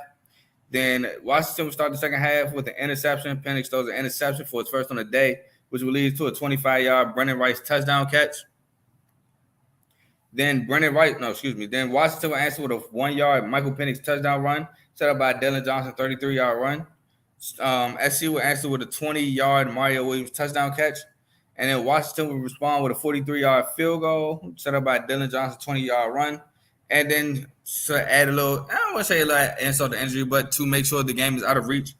Then Washington would start the second half with an interception. Penix throws an interception for his first on the day, which will lead to a 25-yard Brendan Rice touchdown catch. Then Washington will answer with a 1-yard Michael Penix touchdown run, set up by Dylan Johnson 33-yard run. SC will answer with a 20-yard Mario Williams touchdown catch. And then Washington will respond with a 43-yard field goal, set up by Dylan Johnson 20-yard run. And then to add a little, I don't want to say a lot insult to injury, but to make sure the game is out of reach,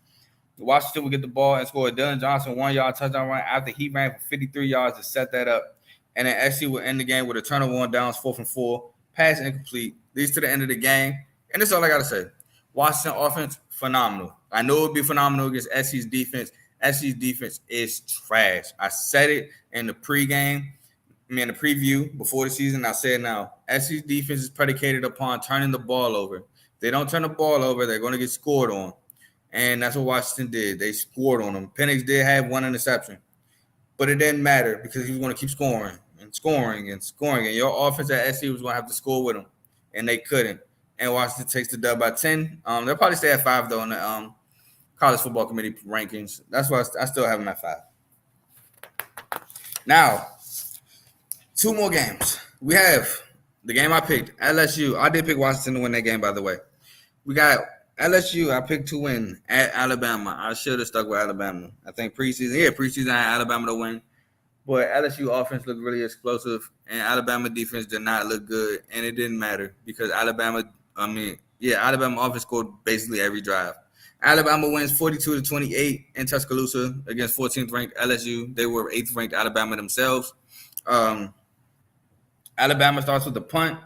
Washington will get the ball and score a Dylan Johnson 1-yard touchdown run after he ran for 53 yards to set that up. And then SC will end the game with a turnover on downs, 4th and 4, pass incomplete, leads to the end of the game. And that's all I got to say. Washington offense, phenomenal. I know it would be phenomenal against SC's defense. SC's defense is trash. I said it in the the preview before the season. I said now, SC's defense is predicated upon turning the ball over. If they don't turn the ball over, they're going to get scored on. And that's what Washington did. They scored on them. Penix did have 1 interception. But it didn't matter because he was going to keep scoring and scoring and scoring. And your offense at SC was going to have to score with them. And they couldn't. And Washington takes the dub by 10. They'll probably stay at 5, though, in the College Football Committee rankings. That's why I still have them at 5. Now, 2 more games. We have the game I picked, LSU. I did pick Washington to win that game, by the way. We got LSU. I picked to win at Alabama. I should have stuck with Alabama. I think preseason I had Alabama to win. But LSU offense looked really explosive, and Alabama defense did not look good, and it didn't matter because Alabama offense scored basically every drive. Alabama wins 42-28 in Tuscaloosa against 14th ranked LSU. They were 8th ranked Alabama themselves. Alabama starts with the punt.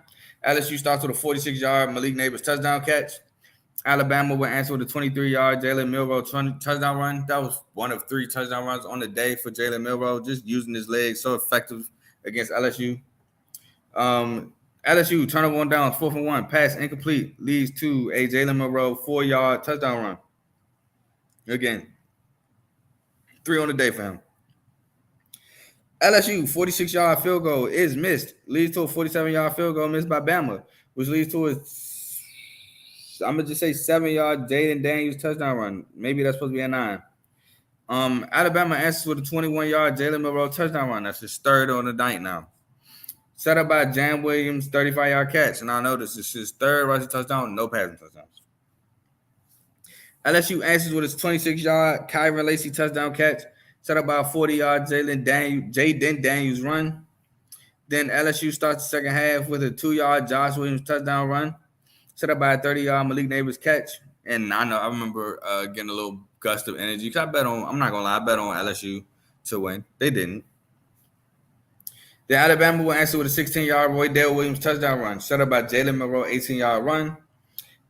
LSU starts with a 46-yard Malik Neighbors touchdown catch. Alabama will answer with a 23-yard Jalen Milroe touchdown run. That was one of 3 touchdown runs on the day for Jalen Milroe, just using his legs so effective against LSU. LSU turnover on downs, 4th and 1, pass incomplete, leads to a Jalen Milroe 4-yard touchdown run. Again, 3 on the day for him. LSU 46-yard field goal is missed, leads to a 47-yard field goal missed by Bama, which leads to a 7-yard Jaden Daniels touchdown run. Maybe that's supposed to be a 9. Alabama answers with a 21-yard Jalen Milroe touchdown run. That's his 3rd on the night now. Set up by Jam Williams, 35-yard catch. And I know this is his 3rd rushing touchdown, no passing touchdowns. LSU answers with his 26-yard Kyron Lacey touchdown catch. Set up by a 40-yard Jaden Daniels run. Then LSU starts the second half with a 2-yard Josh Williams touchdown run. Set up by a 30-yard Malik Neighbors catch. And I remember getting a little gust of energy. Because I bet on LSU to win. They didn't. Then Alabama will answer with a 16-yard Roy Dale Williams touchdown run, set up by Jalen Monroe, 18-yard run.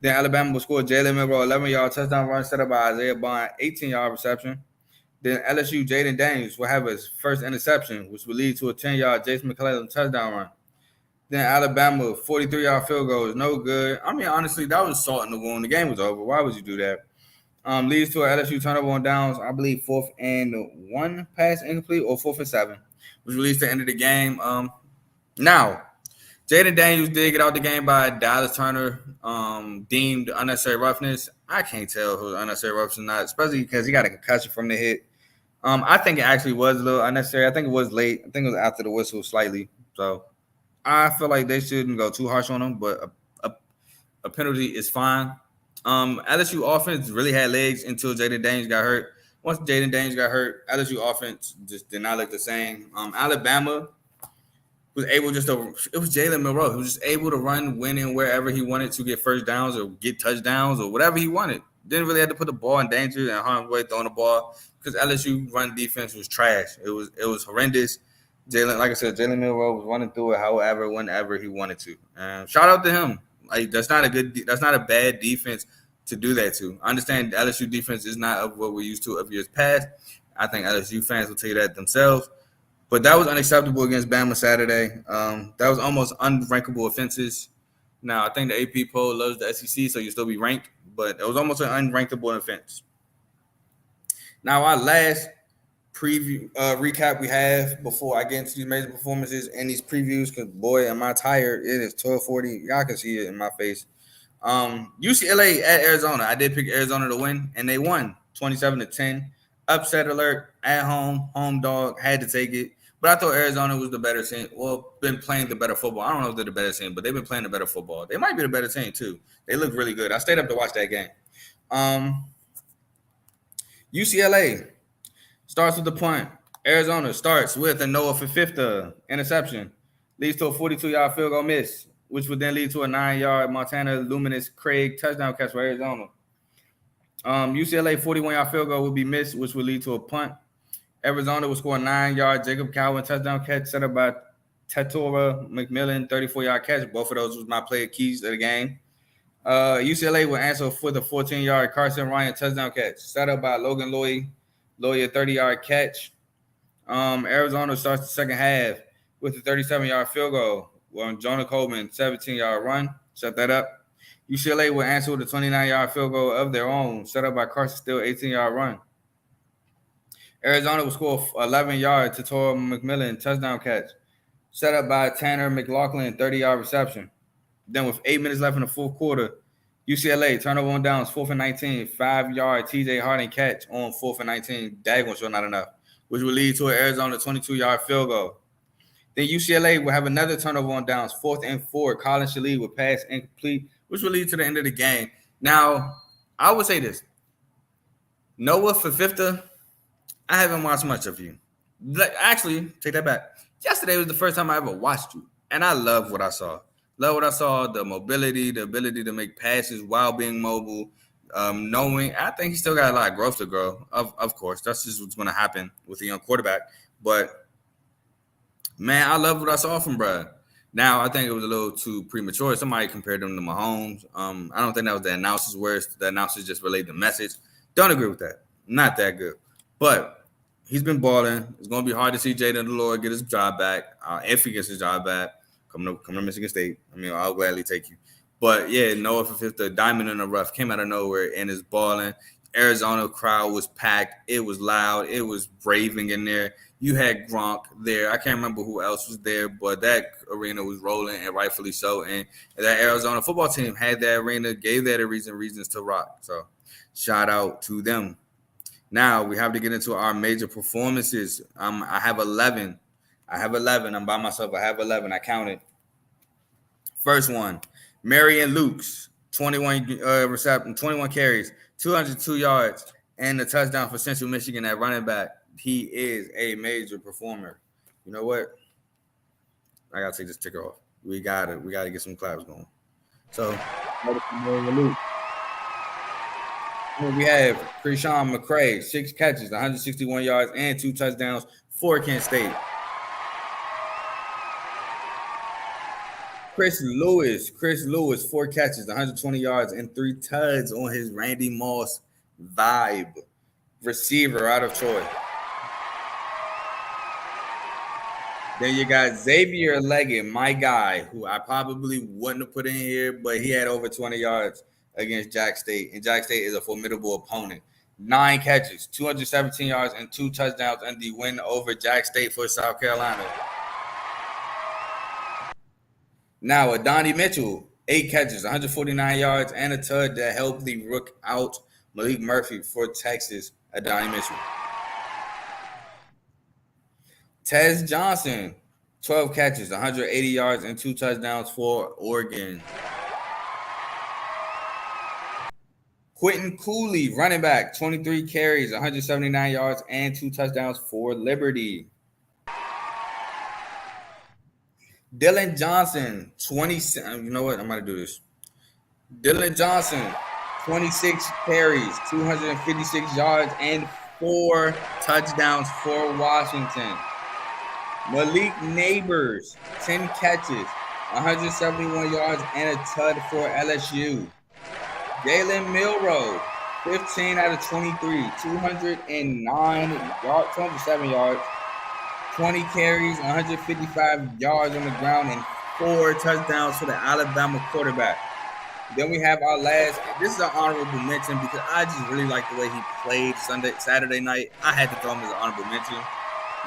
Then Alabama will score Jalen Monroe, 11-yard touchdown run, set up by Isaiah Bond, 18-yard reception. Then LSU Jaden Daniels will have his first interception, which will lead to a 10-yard Jason McClellan touchdown run. Then Alabama 43-yard field goal is no good. I mean, honestly, that was salt in the wound. The game was over. Why would you do that? Leads to an LSU turnover on downs. I believe 4th and 1 pass incomplete or 4th and 7, which released the end of the game. Now, Jaden Daniels did get out the game by Dallas Turner, deemed unnecessary roughness. I can't tell who unnecessary roughness or not, especially because he got a concussion from the hit. I think it actually was a little unnecessary. I think it was late. I think it was after the whistle slightly. So I feel like they shouldn't go too harsh on him, but a penalty is fine. LSU offense really had legs until Jaden Daniels got hurt. Once Jaden Daniels got hurt, LSU offense just did not look the same. Alabama was able it was Jalen Monroe. He was just able to run, win, and wherever he wanted to get first downs or get touchdowns or whatever he wanted. Didn't really have to put the ball in danger and harm's way throwing the ball because LSU run defense was trash. It was horrendous. Like I said, Jalen Monroe was running through it whenever he wanted to. And shout out to him. Like that's not a bad defense to do that to. I understand LSU defense is not of what we're used to of years past. I think LSU fans will tell you that themselves. But that was unacceptable against Bama Saturday. That was almost unrankable offenses. Now, I think the AP poll loves the SEC, so you'll still be ranked, but it was almost an unrankable offense. Now, our last recap we have before I get into these major performances and these previews, because, boy, am I tired. It is 12:40. Y'all can see it in my face. UCLA at Arizona. I did pick Arizona to win, and they won 27-10. Upset alert at home dog, had to take it. But I thought Arizona was the better team. Well, been playing the better football. I don't know if they're the better team, but they've been playing the better football. They might be the better team, too. They look really good. I stayed up to watch that game. UCLA starts with the punt. Arizona starts with a Noah Fifita interception. Leads to a 42-yard field goal miss, which would then lead to a 9-yard Montana Luminous Craig touchdown catch for Arizona. UCLA 41-yard field goal would be missed, which would lead to a punt. Arizona will score a 9-yard Jacob Cowan touchdown catch set up by Tatora McMillan, 34-yard catch. Both of those was my play keys of the game. UCLA will answer for the 14-yard Carson Ryan touchdown catch set up by Logan Loy, a 30-yard catch. Arizona starts the second half with a 37-yard field goal. Well, Jonah Coleman, 17-yard run. Set that up. UCLA will answer with a 29-yard field goal of their own, set up by Carson Steele, 18-yard run. Arizona will score 11-yard to Tatora McMillan touchdown catch, set up by Tanner McLaughlin, 30-yard reception. Then with 8 minutes left in the fourth quarter, UCLA turnover on downs, 4th and 19, 5-yard TJ Harding catch on 4th and 19. Daggone sure not enough, which will lead to an Arizona 22-yard field goal. Then UCLA will have another turnover on downs, 4th and 4. Colin Shalee will pass incomplete, which will lead to the end of the game. Now, I would say this. Noah Fifita, I haven't watched much of you. Actually, take that back. Yesterday was the first time I ever watched you, and I love what I saw. Love what I saw, the mobility, the ability to make passes while being mobile, knowing I think he still got a lot of growth to grow. Of course, that's just what's going to happen with a young quarterback. But, man, I love what I saw from Brad. Now, I think it was a little too premature. Somebody compared him to Mahomes. I don't think that was the announcer's words. The announcers just relayed the message. Don't agree with that. Not that good. But he's been balling. It's going to be hard to see Jaden Delore get his job back. If he gets his job back, come to Michigan State. I mean, I'll gladly take you. But, yeah, Noah Fifita, diamond in the rough, came out of nowhere and is balling. Arizona crowd was packed. It was loud. It was raving in there. You had Gronk there. I can't remember who else was there, but that arena was rolling, and rightfully so. And that Arizona football team had that arena, gave that a reasons to rock. So, shout out to them. Now, we have to get into our major performances. I have 11. I'm by myself. I have 11. I counted. First one, Marion Lukes, 21 carries, 202 yards, and a touchdown for Central Michigan at running back. He is a major performer. You know what? I gotta take this ticker off. We gotta get some claps going. So, we have Krishan McCray, 6 catches, 161 yards, and 2 touchdowns for Kent State. Chris Lewis, 4 catches, 120 yards, and 3 tuds on his Randy Moss vibe. Receiver out of Troy. Then you got Xavier Leggett, my guy, who I probably wouldn't have put in here, but he had over 20 yards against Jack State, and Jack State is a formidable opponent. 9 catches, 217 yards, and 2 touchdowns in the win over Jack State for South Carolina. Now, Adonai Mitchell, 8 catches, 149 yards, and a tud that helped the rook out Malik Murphy for Texas. Adonai Mitchell. Tez Johnson, 12 catches, 180 yards, and 2 touchdowns for Oregon. Quentin Cooley, running back, 23 carries, 179 yards, and 2 touchdowns for Liberty. Dylan Johnson, 20. You know what? I'm going to do this. Dylan Johnson, 26 carries, 256 yards, and 4 touchdowns for Washington. Malik Neighbors, 10 catches, 171 yards, and a tud for LSU. Jalen Milroe, 15 out of 23, 209 yards, 207 yards, 20 carries, 155 yards on the ground, and 4 touchdowns for the Alabama quarterback. Then we have our last. This is an honorable mention because I just really like the way he played Saturday night. I had to throw him as an honorable mention.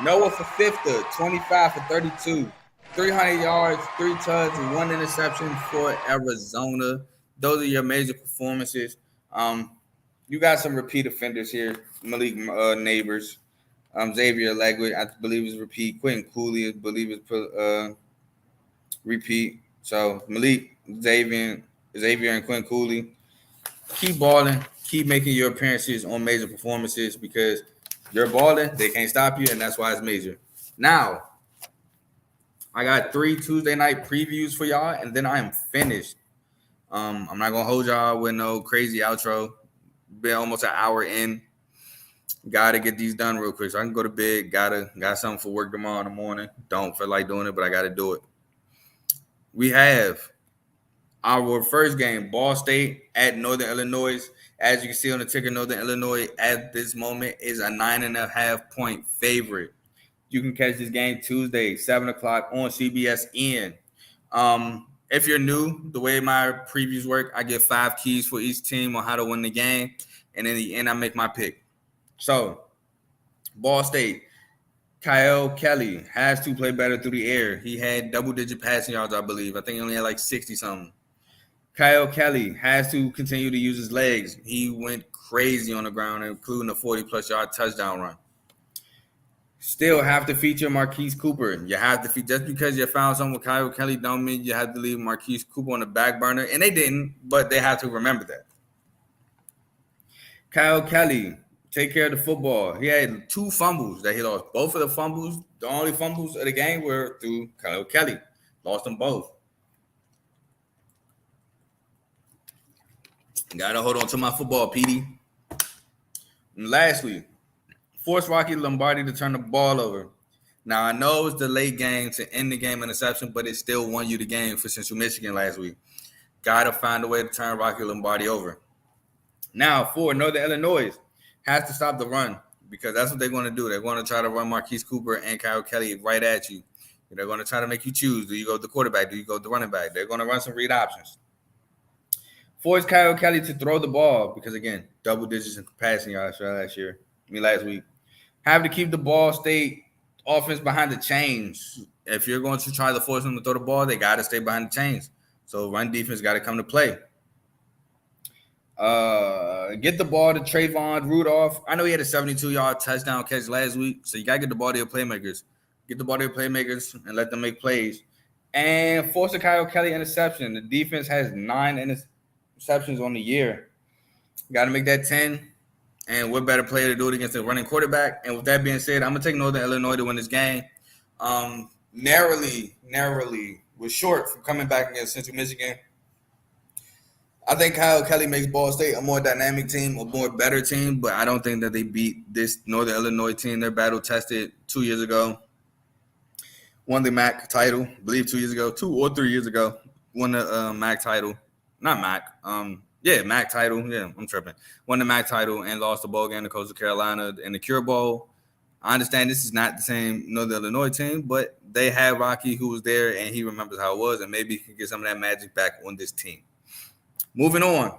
Noah Fafita, 25 for 32, 300 yards, 3 tuds, and 1 interception for Arizona. Those are your major performances. You got some repeat offenders here. Malik Neighbors, Xavier Leggett, I believe is repeat. Quentin Cooley, I believe is repeat. So Malik, Xavier, and Quentin Cooley, keep balling, keep making your appearances on major performances because you're balling, they can't stop you, and that's why it's major. Now, I got 3 Tuesday night previews for y'all, and then I am finished. I'm not gonna hold y'all with no crazy outro. Been almost an hour in. Gotta get these done real quick so I can go to bed. Got something for work tomorrow in the morning. Don't feel like doing it, but I gotta do it. We have our first game, Ball State at Northern Illinois. As you can see on the ticker, Northern Illinois at this moment is a 9.5-point favorite. You can catch this game Tuesday, 7 o'clock on CBSN. If you're new, the way my previews work, I get 5 keys for each team on how to win the game. And in the end, I make my pick. So, Ball State, Kyle Kelly has to play better through the air. He had double-digit passing yards, I believe. I think he only had like 60-something. Kyle Kelly has to continue to use his legs. He went crazy on the ground, including a 40-plus yard touchdown run. Still have to feature Marquise Cooper. You have to feature, just because you found someone with Kyle Kelly don't mean you have to leave Marquise Cooper on the back burner. And they didn't, but they have to remember that. Kyle Kelly, take care of the football. He had 2 fumbles that he lost. Both of the fumbles, the only fumbles of the game were through Kyle Kelly. Lost them both. Gotta hold on to my football, Petey. And lastly, force Rocky Lombardi to turn the ball over. Now, I know it's the late game to end the game interception, but it still won you the game for Central Michigan last week. Gotta find a way to turn Rocky Lombardi over. Now, for Northern Illinois, has to stop the run because that's what they're going to do. They're going to try to run Marquise Cooper and Kyle Kelly right at you. They're going to try to make you choose. Do you go with the quarterback? Do you go with the running back? They're going to run some read options. Force Kyle Kelly to throw the ball because, again, double digits in passing yards last week. Have to keep the Ball State offense behind the chains. If you're going to try to force them to throw the ball, they got to stay behind the chains. So run defense got to come to play. Get the ball to Trayvon Rudolph. I know he had a 72-yard touchdown catch last week, so you got to get the ball to your playmakers. Get the ball to your playmakers and let them make plays. And force a Kyle Kelly interception. The defense has 9 interceptions on the year. Got to make that 10. And what better player to do it against a running quarterback? And with that being said, I'm going to take Northern Illinois to win this game. Narrowly was short from coming back against Central Michigan. I think Kyle Kelly makes Ball State a more dynamic team, a more better team, but I don't think that they beat this Northern Illinois team. They're battle-tested 2 years ago. won the MAC title, I believe 2 years ago, 2 or 3 years ago. Won the MAC title, not MAC. MAC title. Yeah, I'm tripping. Won the MAC title and lost the bowl game to Coastal Carolina in the Cure Bowl. I understand this is not the same Northern Illinois team, but they had Rocky who was there and he remembers how it was, and maybe he can get some of that magic back on this team. Moving on.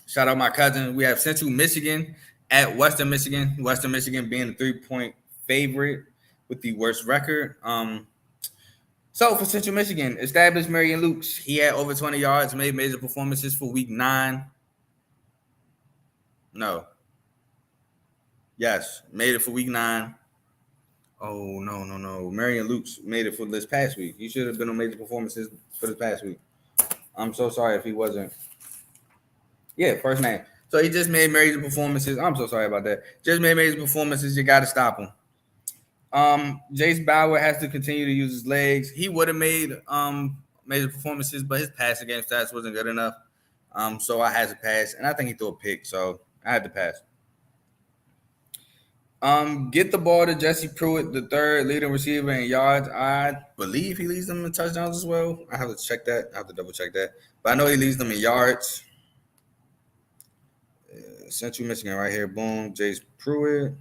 Shout out my cousin. We have Central Michigan at Western Michigan. Western Michigan being a 3-point favorite with the worst record. So for Central Michigan, established Marion Lukes. He had over 20 yards, made major performances for week 9. No. Yes, made it for week 9. Oh, no. Marion Lukes made it for this past week. He should have been on major performances for this past week. I'm so sorry if he wasn't. Yeah, first name. So he just made major performances. I'm so sorry about that. Just made major performances. You got to stop him. Jace Bauer has to continue to use his legs. He would have made major performances, but his passing game stats wasn't good enough. So I had to pass, and I think he threw a pick, so I had to pass. Get the ball to Jesse Pruitt, the third leading receiver in yards. I believe he leads them in touchdowns as well. I have to check that. I have to double check that. But I know he leads them in yards. Central Michigan right here. Boom. Jesse Pruitt,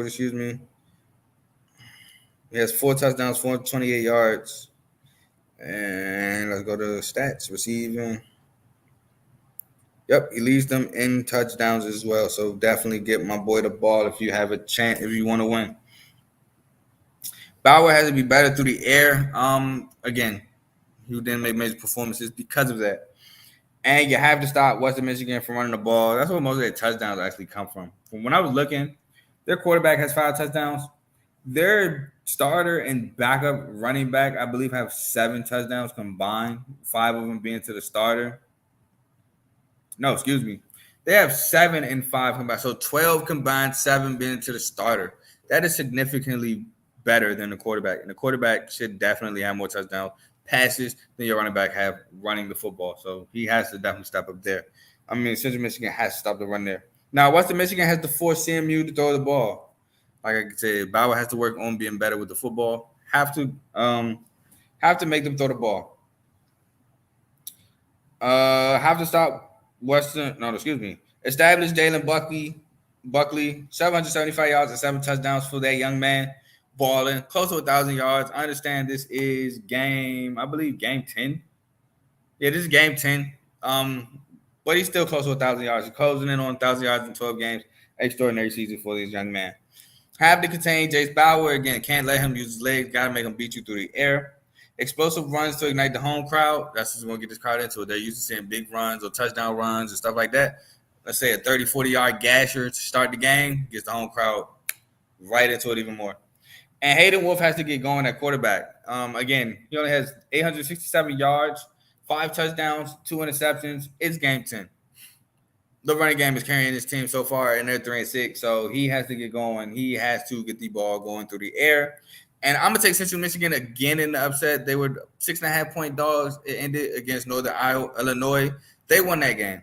excuse me. He has 4 touchdowns, 428 yards. And let's go to stats. Receiving. Yep, he leads them in touchdowns as well. So definitely get my boy the ball if you have a chance, if you want to win. Bauer has to be better through the air. Again, he didn't make major performances because of that. And you have to stop Western Michigan from running the ball. That's where most of their touchdowns actually come from. From when I was looking, their quarterback has 5 touchdowns. Their starter and backup running back, I believe, have 7 touchdowns combined, 5 of them being to the starter. No, excuse me. They have 7 and 5 combined. So 12 combined, 7 being to the starter. That is significantly better than the quarterback. And the quarterback should definitely have more touchdowns, passes than your running back have running the football. So he has to definitely step up there. I mean, Central Michigan has to stop the run there. Now, Western Michigan has to force CMU to throw the ball. Like I said, Bauer has to work on being better with the football. Have to make them throw the ball. Have to stop Established Jalen Buckley, 775 yards and 7 touchdowns for that young man. Balling close to 1,000 yards. I understand this is game 10. Yeah, this is game 10. But he's still close to 1,000 yards. He's closing in on 1,000 yards in 12 games. Extraordinary season for this young man. Have to contain Jace Bauer. Again, can't let him use his legs. Got to make him beat you through the air. Explosive runs to ignite the home crowd. That's what's going to get this crowd into it. They're used to seeing big runs or touchdown runs and stuff like that. Let's say a 30, 40-yard gasher to start the game gets the home crowd right into it even more. And Hayden Wolf has to get going at quarterback. Again, he only has 867 yards, 5 touchdowns, 2 interceptions. It's game 10. The running game is carrying this team so far, and they're 3-6. So he has to get going. He has to get the ball going through the air. And I'm going to take Central Michigan again in the upset. They were 6.5-point dogs. It ended against Northern Illinois. They won that game.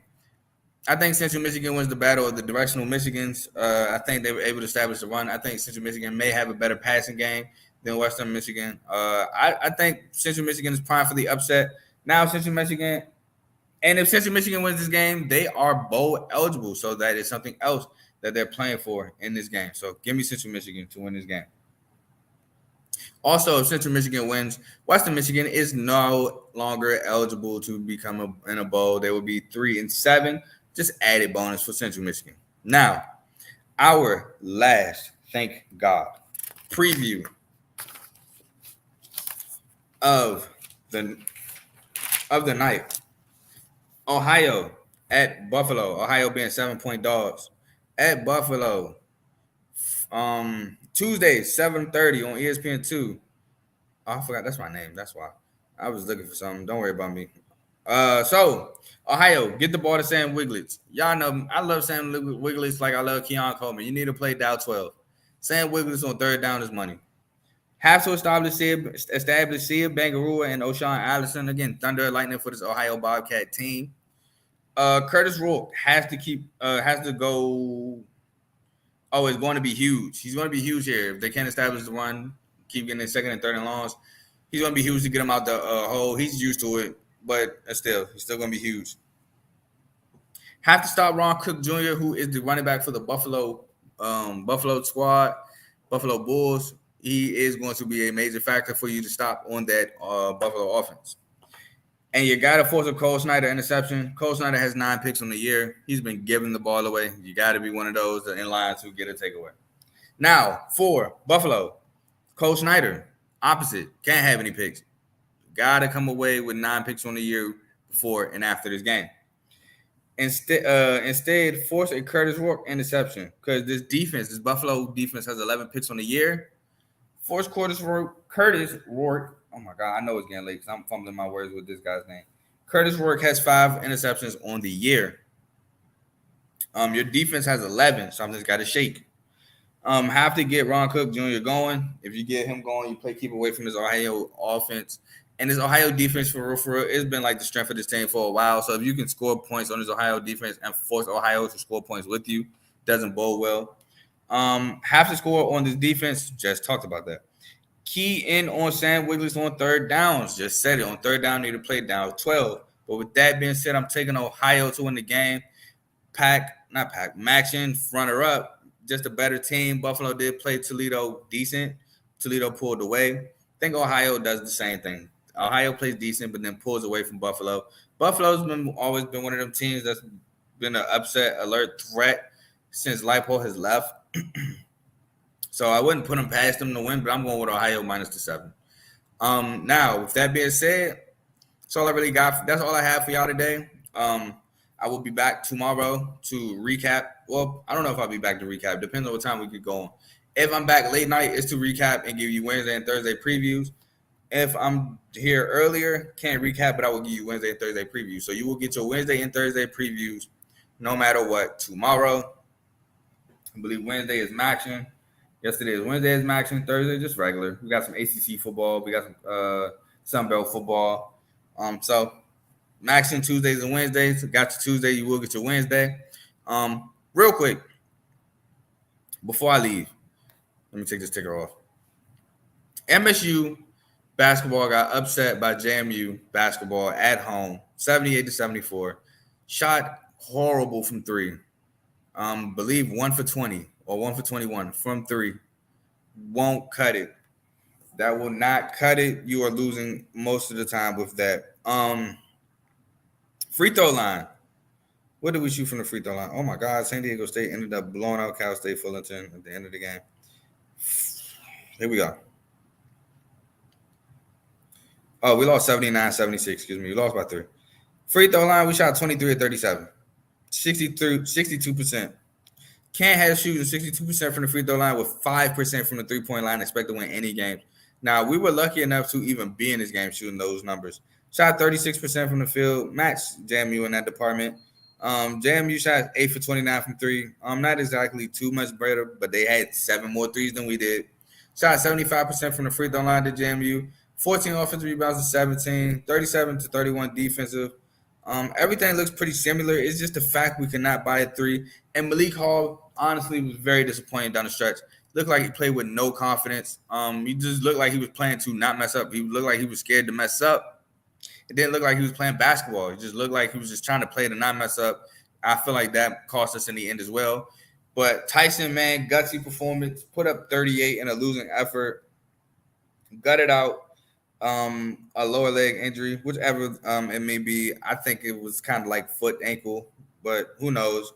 I think Central Michigan wins the battle of the directional Michigans. I think they were able to establish the run. I think Central Michigan may have a better passing game than Western Michigan. I think Central Michigan is primed for the upset. Now Central Michigan, and if Central Michigan wins this game, they are bowl eligible. So that is something else that they're playing for in this game. So give me Central Michigan to win this game. Also, if Central Michigan wins, Western Michigan is no longer eligible to become in a bowl. They will be 3-7. Just added bonus for Central Michigan. Now, our last, thank God, preview of the night. Ohio at Buffalo. Ohio being 7-point dogs at Buffalo. Tuesday, 7:30 on ESPN2. Oh, I forgot. That's my name. That's why. I was looking for something. Don't worry about me. So, Ohio, get the ball to Sam Wigglets. Y'all know I love Sam Wigglets like I love Keon Coleman. You need to play down 12. Sam Wigglets on third down is money. Have to establish Sia Bangarua and O'Shawn Allison. Again, Thunder and Lightning for this Ohio Bobcat team. Curtis Rourke has to go. Oh, it's going to be huge. He's going to be huge here. If they can't establish the run, keep getting in second and third and longs. He's going to be huge to get him out the hole. He's used to it, but he's still going to be huge. Have to stop Ron Cook Jr., who is the running back for the Buffalo squad, Buffalo Bulls. He is going to be a major factor for you to stop on that Buffalo offense. And you got to force a Cole Snyder interception. Cole Snyder has 9 picks on the year. He's been giving the ball away. You got to be one of those in line to get a takeaway. Now, for Buffalo, Cole Snyder, opposite, can't have any picks. Got to come away with 9 picks on the year before and after this game. Instead, force a Curtis Rourke interception because this Buffalo defense has 11 picks on the year. Force Curtis Rourke. Oh my God, I know it's getting late because I'm fumbling my words with this guy's name. Curtis Rourke has 5 interceptions on the year. Your defense has 11. Something's got to shake. Have to get Ron Cook Jr. going. If you get him going, you keep away from this Ohio offense. And this Ohio defense, for real, it's been like the strength of this team for a while. So if you can score points on this Ohio defense and force Ohio to score points with you, doesn't bode well. Have to score on this defense. Just talked about that. Key in on Sam Wiggins on third downs. Just said it. On third down, need to play down 12. But with that being said, I'm taking Ohio to win the game. Maxion, runner up. Just a better team. Buffalo did play Toledo decent. Toledo pulled away. I think Ohio does the same thing. Ohio plays decent, but then pulls away from Buffalo. Buffalo's always been one of them teams that's been an upset alert threat since Lipo has left. So I wouldn't put them past them to win, but I'm going with Ohio minus the 7. Now, with that being said, that's all I really got. That's all I have for y'all today. I will be back tomorrow to recap. Well, I don't know if I'll be back to recap. Depends on what time we get going. If I'm back late night, it's to recap and give you Wednesday and Thursday previews. If I'm here earlier, can't recap, but I will give you Wednesday and Thursday previews. So you will get your Wednesday and Thursday previews no matter what. Tomorrow, I believe Wednesday is Maxion. Wednesday is Maxion. Thursday, just regular. We got some ACC football. We got some Sun Belt football. So Maxion Tuesdays and Wednesdays. Got your Tuesday, you will get your Wednesday. Real quick, before I leave, let me take this ticker off. MSU basketball got upset by JMU basketball at home, 78-74. Shot horrible from 3. Believe 1 for 20 or 1 for 21 from 3. Won't cut it. That will not cut it. You are losing most of the time with that. Free throw line. What did we shoot from the free throw line? Oh my God, San Diego State ended up blowing out Cal State Fullerton at the end of the game. Here we go. Oh, we lost 79-76. Excuse me. We lost by 3. Free throw line, we shot 23 of 37. 62%. Can't have shooting 62% from the free throw line with 5% from the three-point line. Expect to win any game. Now, we were lucky enough to even be in this game shooting those numbers. Shot 36% from the field. Matched JMU in that department. JMU shot 8 for 29 from 3. Not exactly too much better, but they had 7 more threes than we did. Shot 75% from the free throw line to JMU. 14 offensive rebounds to 17. 37-31 defensive. Everything looks pretty similar. It's just the fact we cannot buy a 3. And Malik Hall, honestly, was very disappointing down the stretch. Looked like he played with no confidence. He just looked like he was playing to not mess up. He looked like he was scared to mess up. It didn't look like he was playing basketball. It just looked like he was just trying to play to not mess up. I feel like that cost us in the end as well. But Tyson, man, gutsy performance. Put up 38 in a losing effort. Gutted out. A lower leg injury, whichever it may be. I think it was kind of like foot, ankle, but who knows.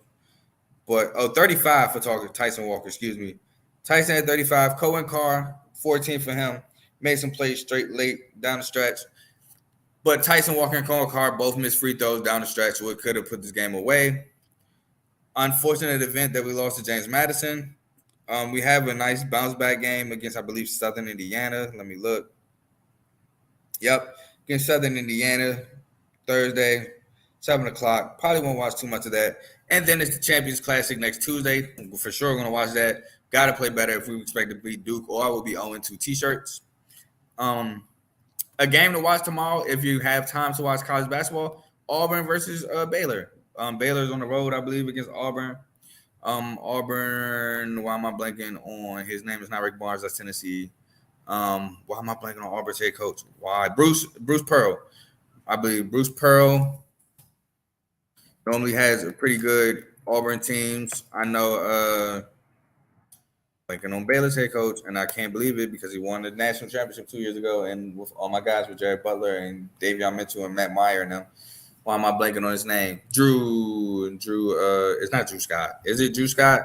But 35 for Tyson Walker, excuse me. Tyson had 35. Cohen Carr, 14 for him. Made some plays straight late down the stretch. But Tyson Walker and Cohen Carr both missed free throws down the stretch, so it could have put this game away. Unfortunate event that we lost to James Madison. We have a nice bounce back game against, I believe, Southern Indiana. Let me look. Yep, against Southern Indiana, Thursday, 7 o'clock. Probably won't watch too much of that. And then it's the Champions Classic next Tuesday. For sure going to watch that. Got to play better if we expect to beat Duke, or I will be 0-2 T-shirts. A game to watch tomorrow if you have time to watch college basketball, Auburn versus Baylor. Baylor's on the road, I believe, against Auburn. Auburn, why am I blanking on his name? It's not Rick Barnes, that's Tennessee. Why am I blanking on Auburn's head coach? Why? Bruce Pearl. I believe Bruce Pearl normally has a pretty good Auburn teams. I know blanking on Baylor's head coach, and I can't believe it because he won the national championship 2 years ago, and with all my guys with Jared Butler and Davion Mitchell and Matt Meyer and them. Why am I blanking on his name? Drew, it's not Drew Scott. Is it Drew Scott?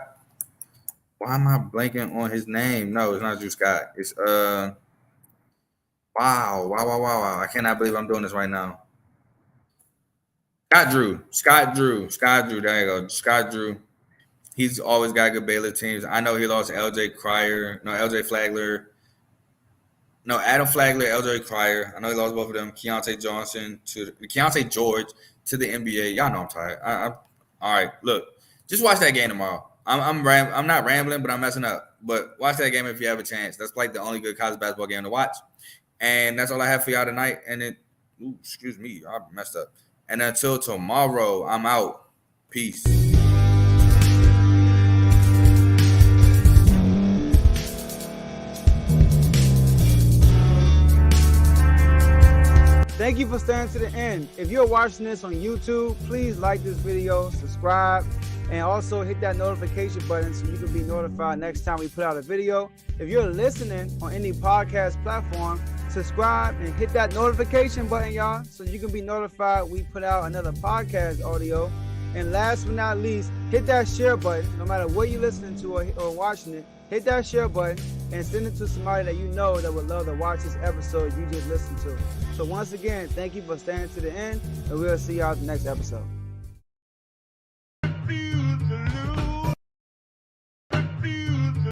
Why am I blanking on his name? No, it's not Drew Scott. It's wow. I cannot believe I'm doing this right now. Scott Drew. There you go. Scott Drew. He's always got good Baylor teams. I know he lost LJ Flagler. No, Adam Flagler, LJ Cryer. I know he lost both of them. Keontae George to the NBA. Y'all know I'm tired. All right, look, just watch that game tomorrow. I'm not rambling, but I'm messing up. But watch that game if you have a chance. That's like the only good college basketball game to watch. And that's all I have for y'all tonight. And excuse me, I messed up. And until tomorrow, I'm out. Peace. Thank you for staying to the end. If you're watching this on YouTube, please like this video, subscribe, and also hit that notification button so you can be notified next time we put out a video. If you're listening on any podcast platform, subscribe and hit that notification button, y'all, so you can be notified we put out another podcast audio. And last but not least, hit that share button. No matter what you're listening to or watching it, hit that share button and send it to somebody that you know that would love to watch this episode you just listened to. So once again, thank you for staying to the end, and we'll see y'all at the next episode.